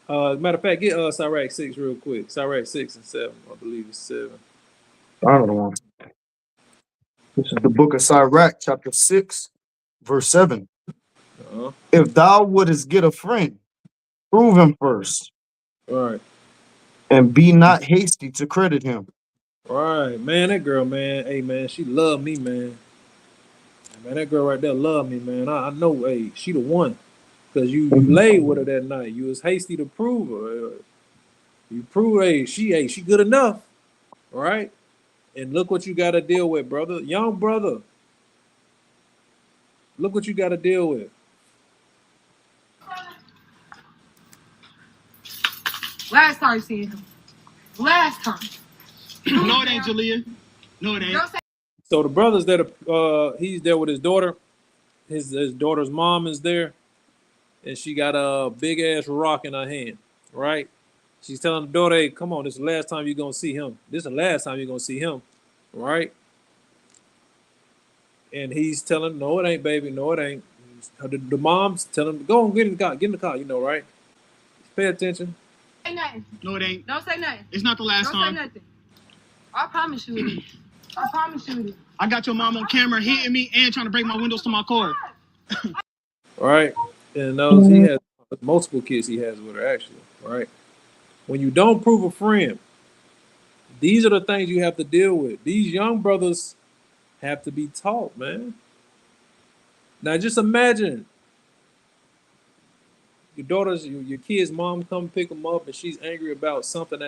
K: matter of fact, get Sirach 6 real quick. Sirach 6 and 7. I believe it's 7.
L: I don't know. This is the book of Sirach, chapter 6, verse 7. If thou wouldest get a friend, prove him first.
K: Right.
L: And be not hasty to credit him.
K: Right. Man, that girl, man. Hey, man, she loved me, man. Man, that girl right there loved me, man. I know, hey, she the one. Because you laid with her that night. You was hasty to prove her. You prove, hey, she good enough. Right? And look what you got to deal with, brother. Young brother. Look what you got to deal with.
C: Last time seeing him. Last time.
O: No, it ain't, Jalea. No, it ain't.
K: So the brother's there. He's there with his daughter. His daughter's mom is there, and she got a big ass rock in her hand. Right? She's telling the daughter, "Hey, come on, this is the last time you're gonna see him. This is the last time you're gonna see him." Right? And he's telling, "No, it ain't, baby. No, it ain't." The mom's telling him, "Go on, get in the car. Get in the car. You know, right? Pay attention."
C: Say nothing.
O: No, it ain't.
C: Don't say nothing.
O: It's not the last time.
C: Don't say nothing. I promise you it is. I promise you it is.
O: I got your mom on camera hitting me and trying to break my windows to my car.
K: Right? And those he has multiple kids he has with her actually. Right? When you don't prove a friend, these are the things you have to deal with. These young brothers have to be taught, man. Now just imagine your daughter's, your kid's mom come pick them up, and she's angry about something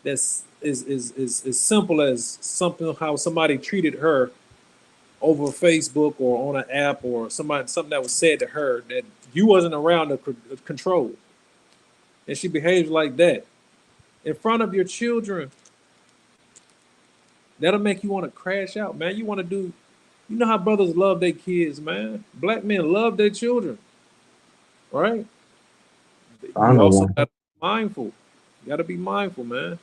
K: that's as simple as something how somebody treated her over Facebook or on an app or something that was said to her that you wasn't around to control, and she behaves like that in front of your children. That'll make you want to crash out, man. You want to do, you know how brothers love their kids, man. Black men love their children, right? You also got to be mindful. You got to be mindful, man.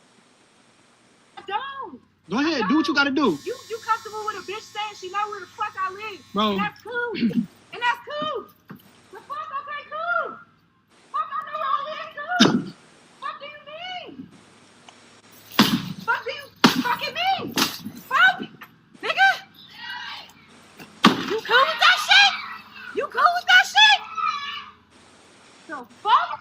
C: Don't.
O: Go ahead, do what you got to do.
C: You comfortable with a bitch saying she know where the fuck I live?
O: Bro.
C: And that's cool. And that's cool. The fuck, okay, cool. Fuck, I know where I live too. Fuck do you mean? Fuck do you fucking mean? Fuck, nigga. You cool with that shit? You cool with that shit? The fuck?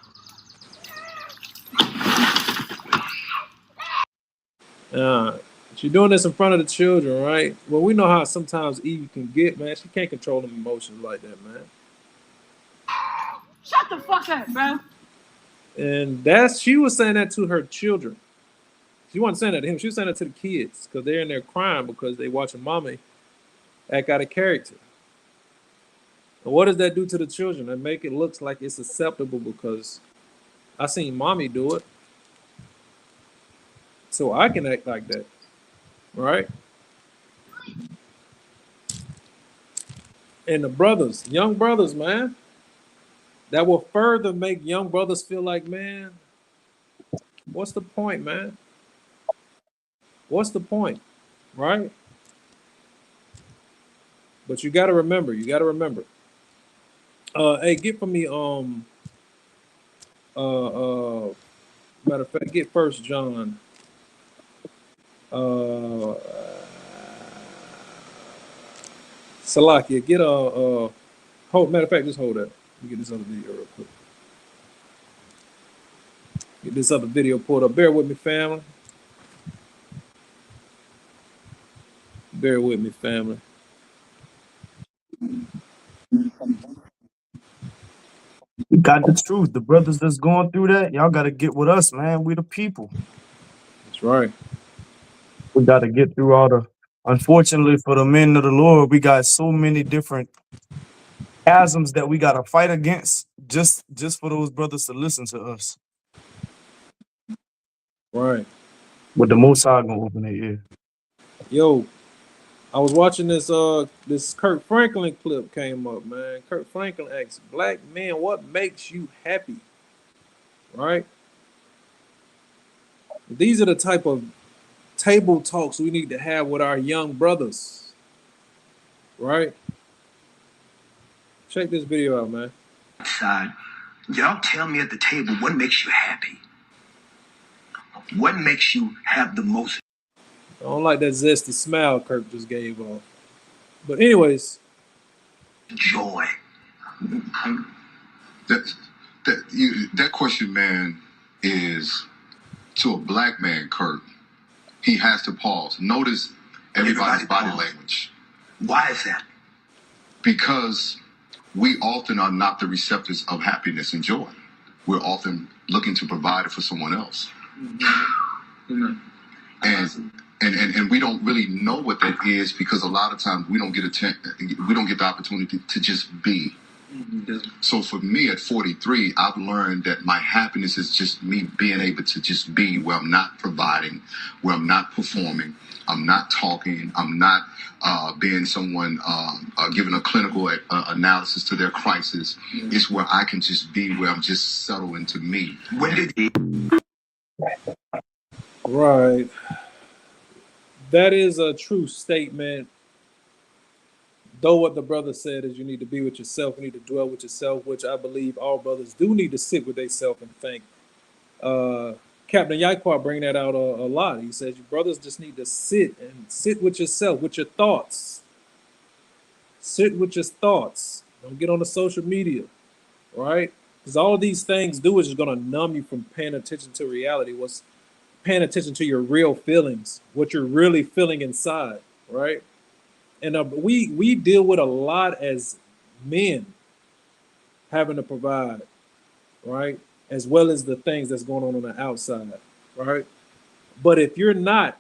K: She's doing this in front of the children, right? Well, we know how sometimes Eve can get, man. She can't control them emotions like that, man.
C: Shut the fuck up, bro.
K: And she was saying that to her children. She wasn't saying that to him. She was saying that to the kids because they're in there crying because they watching mommy act out of character. And what does that do to the children? It make it look like it's acceptable because I seen mommy do it. So I can act like that, right? And the brothers, young brothers, man, that will further make young brothers feel like, man, What's the point, man? What's the point, right? But you got to remember. You got to remember. Hey, get for me. Matter of fact, get First John. Salakia, get hold. Matter of fact, just hold that. Let me get this other video real quick. Get this other video pulled up. Bear with me, family. Bear with me, family.
L: We got the truth. The brothers that's going through that, y'all got to get with us, man. We the people.
K: That's right.
L: We got to get through all the. Unfortunately for the men of the Lord, we got so many different chasms that we got to fight against just for those brothers to listen to us.
K: Right.
L: But the Most High gonna open their ear.
K: Yo, I was watching this Kirk Franklin clip came up, man. Kirk Franklin asks black men, "What makes you happy?" Right. These are the type of table talks we need to have with our young brothers. Right. Check this video out, man.
D: Side, y'all tell me at the table what makes you happy. What makes you have the most?
K: I don't like that zesty smile Kirk just gave off. But anyways,
D: joy.
V: That question, man, is to a black man, Kurt. He has to pause. Notice everybody's body language.
D: Why is that?
V: Because we often are not the receptors of happiness and joy. We're often looking to provide it for someone else.
D: Mm-hmm.
V: And we don't really know what that is because a lot of times we don't get the opportunity to just be.
D: Mm-hmm.
V: So for me at 43, I've learned that my happiness is just me being able to just be where I'm not providing, where I'm not performing, I'm not talking, I'm not being someone giving a clinical analysis to their crisis.
D: Mm-hmm.
V: It's where I can just be where I'm just settled into me.
D: When did he?
K: right. That is a true statement. Though what the brother said is you need to be with yourself, you need to dwell with yourself, which I believe all brothers do need to sit with themselves and think. Captain Yaquar bring that out a lot. He says you brothers just need to sit with yourself, with your thoughts. Sit with your thoughts. Don't get on the social media, right? Because all of these things do is just going to numb you from paying attention to reality. What's paying attention to your real feelings, what you're really feeling inside, right? And we deal with a lot as men having to provide, right? As well as the things that's going on the outside, right? But if you're not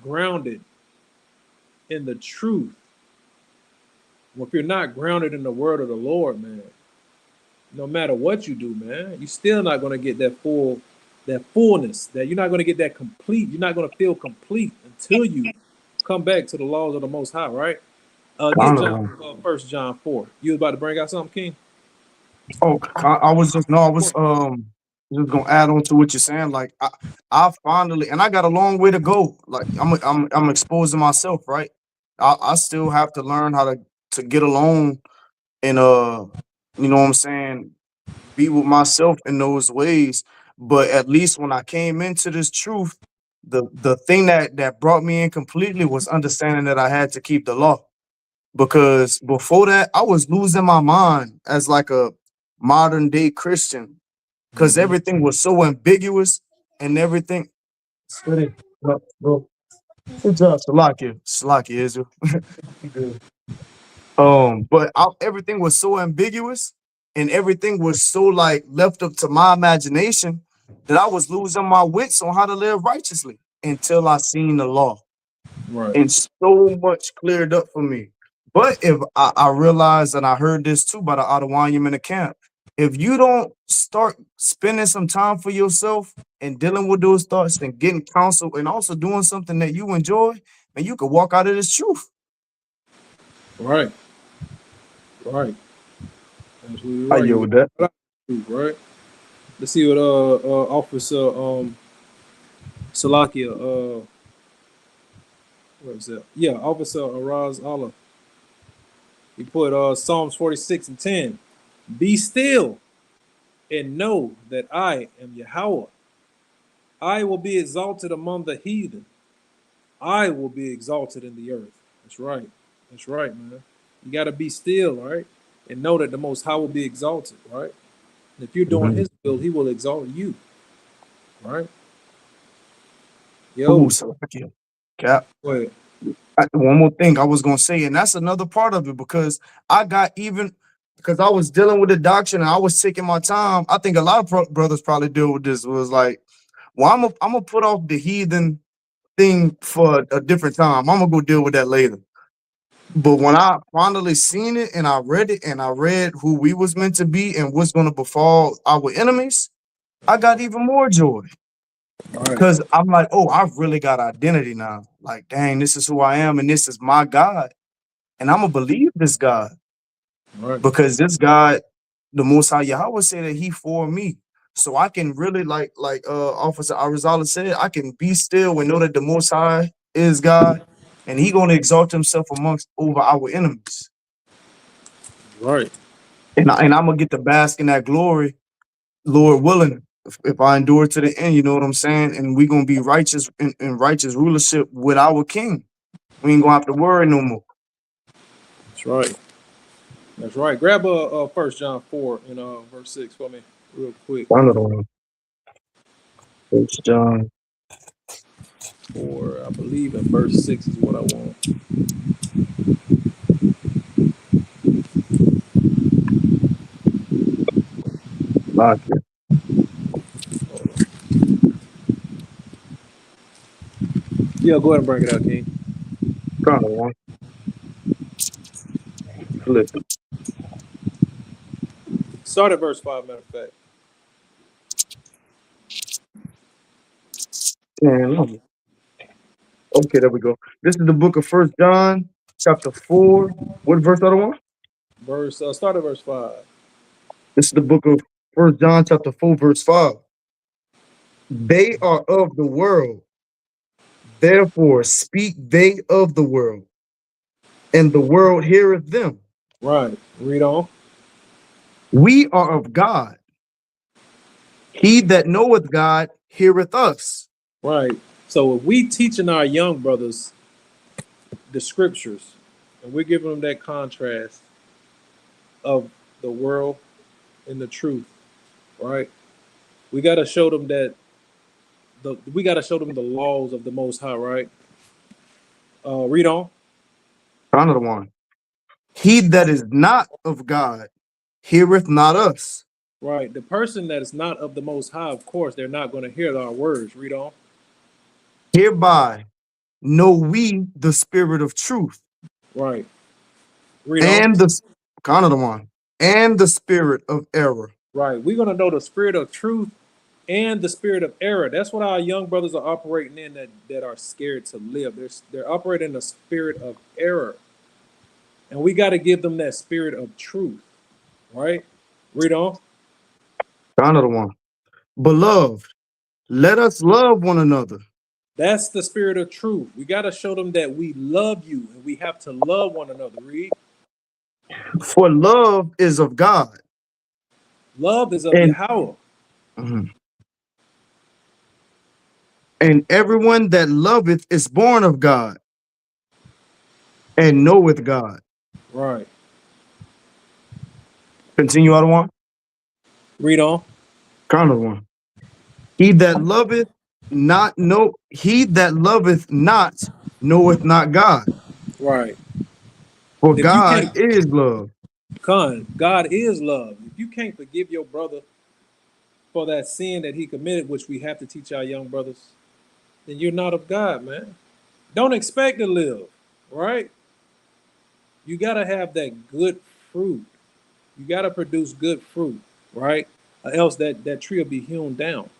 K: grounded in the truth, or if you're not grounded in the word of the Lord, man, no matter what you do, man, you're still not going to get that fullness, that you're not going to get that complete. You're not going to feel complete until you come back to the laws of the Most High, right? Get John, 1 John 4. You was about to bring out something, King?
L: Oh, I was just just gonna add on to what you're saying. Like I finally, and I got a long way to go. Like I'm exposing myself, right? I still have to learn how to get alone and you know what I'm saying, be with myself in those ways. But at least when I came into this truth, the thing that brought me in completely was understanding that I had to keep the law. Because before that, I was losing my mind as like a modern day Christian because everything was so ambiguous and everything. Steady, bro. Good job, Salakia, Israel. But everything was so ambiguous and everything was so like left up to my imagination that I was losing my wits on how to live righteously until I seen the law.
K: Right.
L: And so much cleared up for me. But if I realized, and I heard this too by the Adawanyam in the camp, if you don't start spending some time for yourself and dealing with those thoughts and getting counsel and also doing something that you enjoy, and you could walk out of this truth.
K: Right. Right. Absolutely
L: I
K: right.
L: yield with that.
K: Right. Let's see what Officer Salakia where is that? Yeah, Officer Araz Allah. He put Psalms 46 and 10. Be still and know that I am Yahweh. I will be exalted among the heathen. I will be exalted in the earth. That's right. That's right, man. You got to be still, right? And know that the Most High will be exalted, right? And if you're doing
L: Mhm.
K: His will, He will exalt you, right?
L: Ooh,
K: Yo,
L: Salakia. Cap.
K: go ahead.
L: One more thing I was gonna say, and that's another part of it because I got even because I was dealing with the doctrine and I was taking my time. I think a lot of brothers probably deal with this. Was like, well, I'm gonna put off the heathen thing for a different time. I'm gonna go deal with that later. But when I finally seen it and I read it and I read who we was meant to be and what's gonna befall our enemies, I got even more joy.
K: All right,
L: Because I'm like, oh, I've really got identity now. Like, dang, this is who I am, and this is my God. And I'm gonna believe this God
K: all right,
L: because this God, the Most High Yahweh said that He for me. So I can really like Officer Arizala said, I can be still and know that the Most High is God, and He gonna exalt Himself amongst over our enemies.
K: right.
L: And I'm gonna get to bask in that glory, Lord willing, if I endure to the end, you know what I'm saying? And we gonna be righteous in righteous rulership with our King. We ain't gonna have to worry no more.
K: That's right. That's right. Grab First John 4 and verse 6 for me, real quick.
L: Another one. First John.
K: 4, I believe in verse 6 is what I want.
L: Lock it.
K: Yeah, go ahead and bring it out, King.
L: Another one. Flip it.
K: Start at verse 5, matter of fact.
L: And okay, there we go. This is the book of First John, chapter 4. What verse other one?
K: Start at verse 5.
L: This is the book of First John, chapter 4, verse 5. They are of the world, therefore speak they of the world, and the world heareth them.
K: Right. Read on.
L: We are of God. He that knoweth God heareth us.
K: Right. So if we teaching our young brothers the scriptures, and we're giving them that contrast of the world and the truth, right? We got to show them that we got to show them the laws of the Most High, right? Read on.
L: Another one. He that is not of God heareth not us.
K: Right. The person that is not of the Most High, of course, they're not going to hear our words. Read on.
L: Hereby know we the spirit of truth,
K: Right. Read on.
L: and the another one, and the spirit of error.
K: Right. We're going to know the spirit of truth and the spirit of error. That's what our young brothers are operating in that are scared to live. They're operating in the spirit of error. And we got to give them that spirit of truth, right? Read on.
L: Another one. Beloved, let us love one another.
K: That's the spirit of truth. We got to show them that we love you and we have to love one another. Read.
L: For love is of God.
K: Love is of
L: And
K: Yahweh.
L: Mhm. And everyone that loveth is born of God and knoweth God.
K: Right.
L: Continue other one.
K: Read on.
L: Another one. He that loveth not know he that loveth not knoweth not God.
K: Right.
L: For
K: And if you
L: God
K: can't,
L: is love.
K: God is love. If you can't forgive your brother for that sin that he committed, which we have to teach our young brothers, then you're not of God, man. Don't expect to live, right? You got to have that good fruit. You got to produce good fruit, right? Or else that tree will be hewn down.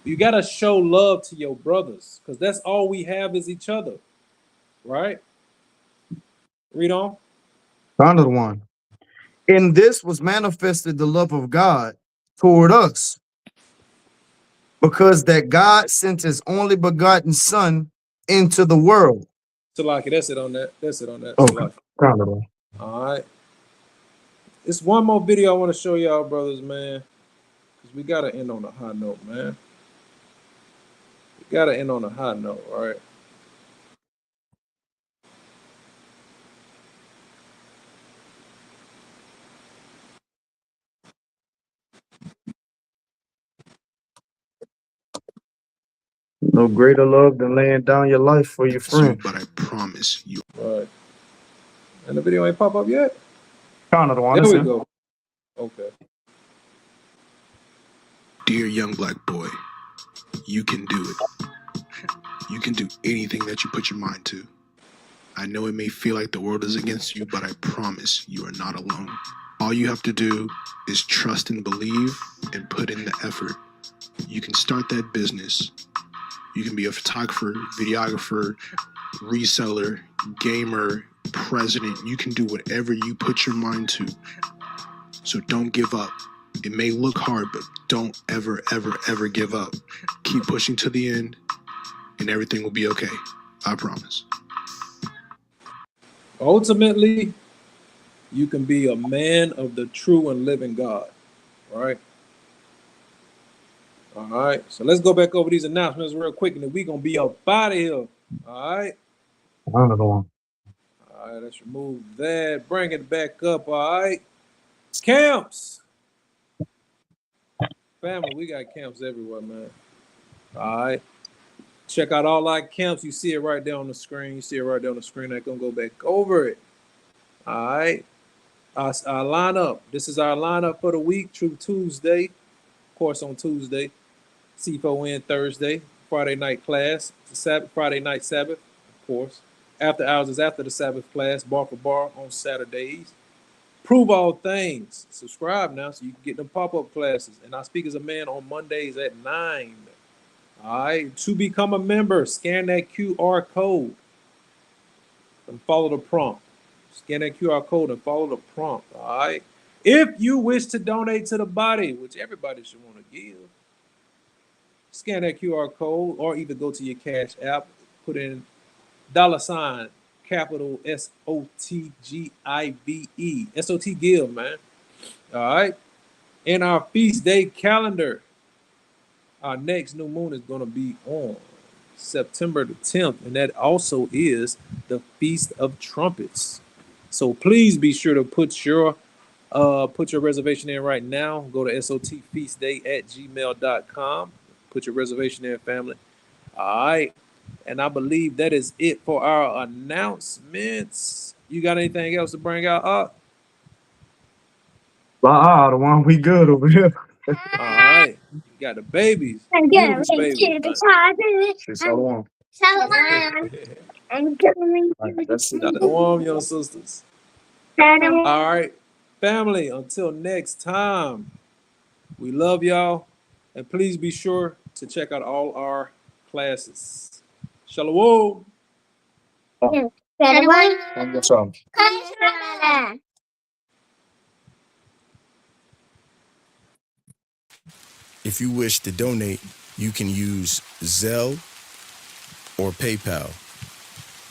K: You got to show love to your brothers because that's all we have is each other, right? Read on.
L: Another one. In this was manifested the love of God toward us. because that God sent his only begotten son into the world.
K: Salaki, that's it on that. That's it on that.
L: Okay.
K: Salaki.
L: Count it on.
K: All right. It's one more video I want to show y'all, brothers, man. Because we got to end on a high note, man. We got to end on a high note, all right?
L: No greater love than laying down your life for your friend.
A: But I promise you.
K: Right. And the video ain't pop up yet?
L: Count it on.
K: There we go. Okay.
A: Dear young black boy, you can do it. You can do anything that you put your mind to. I know it may feel like the world is against you, but I promise you are not alone. All you have to do is trust and believe and put in the effort. You can start that business. You can be a photographer, videographer, reseller, gamer, president. You can do whatever you put your mind to. So don't give up. It may look hard, but don't ever, ever, ever give up. Keep pushing to the end, and everything will be okay. I promise.
K: Ultimately, you can be a man of the true and living God, right? All right. So let's go back over these announcements real quick, and then we're going to be up out of here. All right.
L: Count it on.
K: All right, let's remove that. Bring it back up, all right? Camps. Family, we got camps everywhere, man. All right. Check out all our camps. You see it right there on the screen. You see it right there on the screen. I'm going to go back over it. All right. Our lineup. This is our lineup for the week. True Tuesday. Of course, on Tuesday. C4N Thursday. Friday night class. Sabbath, Friday night Sabbath, of course. After hours is after the Sabbath class. Bar for bar on Saturdays. Prove all things. Subscribe now so you can get them pop-up classes. And I speak as a man on Mondays at 9. All right. To become a member, scan that QR code and follow the prompt. Scan that QR code and follow the prompt. All right. If you wish to donate to the body, which everybody should want to give, scan that QR code or either go to your Cash app, put in $ capital SOTGIVE. SOT give, man. All right. In our feast day calendar, our next new moon is going to be on September the 10th, and that also is the Feast of Trumpets. So please be sure to put your reservation in right now. Go to sotfeastday@gmail.com. Put your reservation in, family. All right. And I believe that is it for our announcements. You got anything else to bring out?
L: The one we good over here.
K: All right. You got the babies. Beautiful babies.
L: Shalom.
K: Shalom, young sisters. All right. Family, until next time, we love y'all. And please be sure to check out all our classes. Shalom.
E: If you wish to donate, you can use Zelle or PayPal.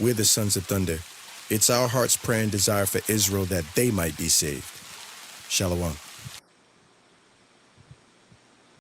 E: We're the Sons of Thunder. It's our heart's prayer and desire for Israel that they might be saved. Shalom.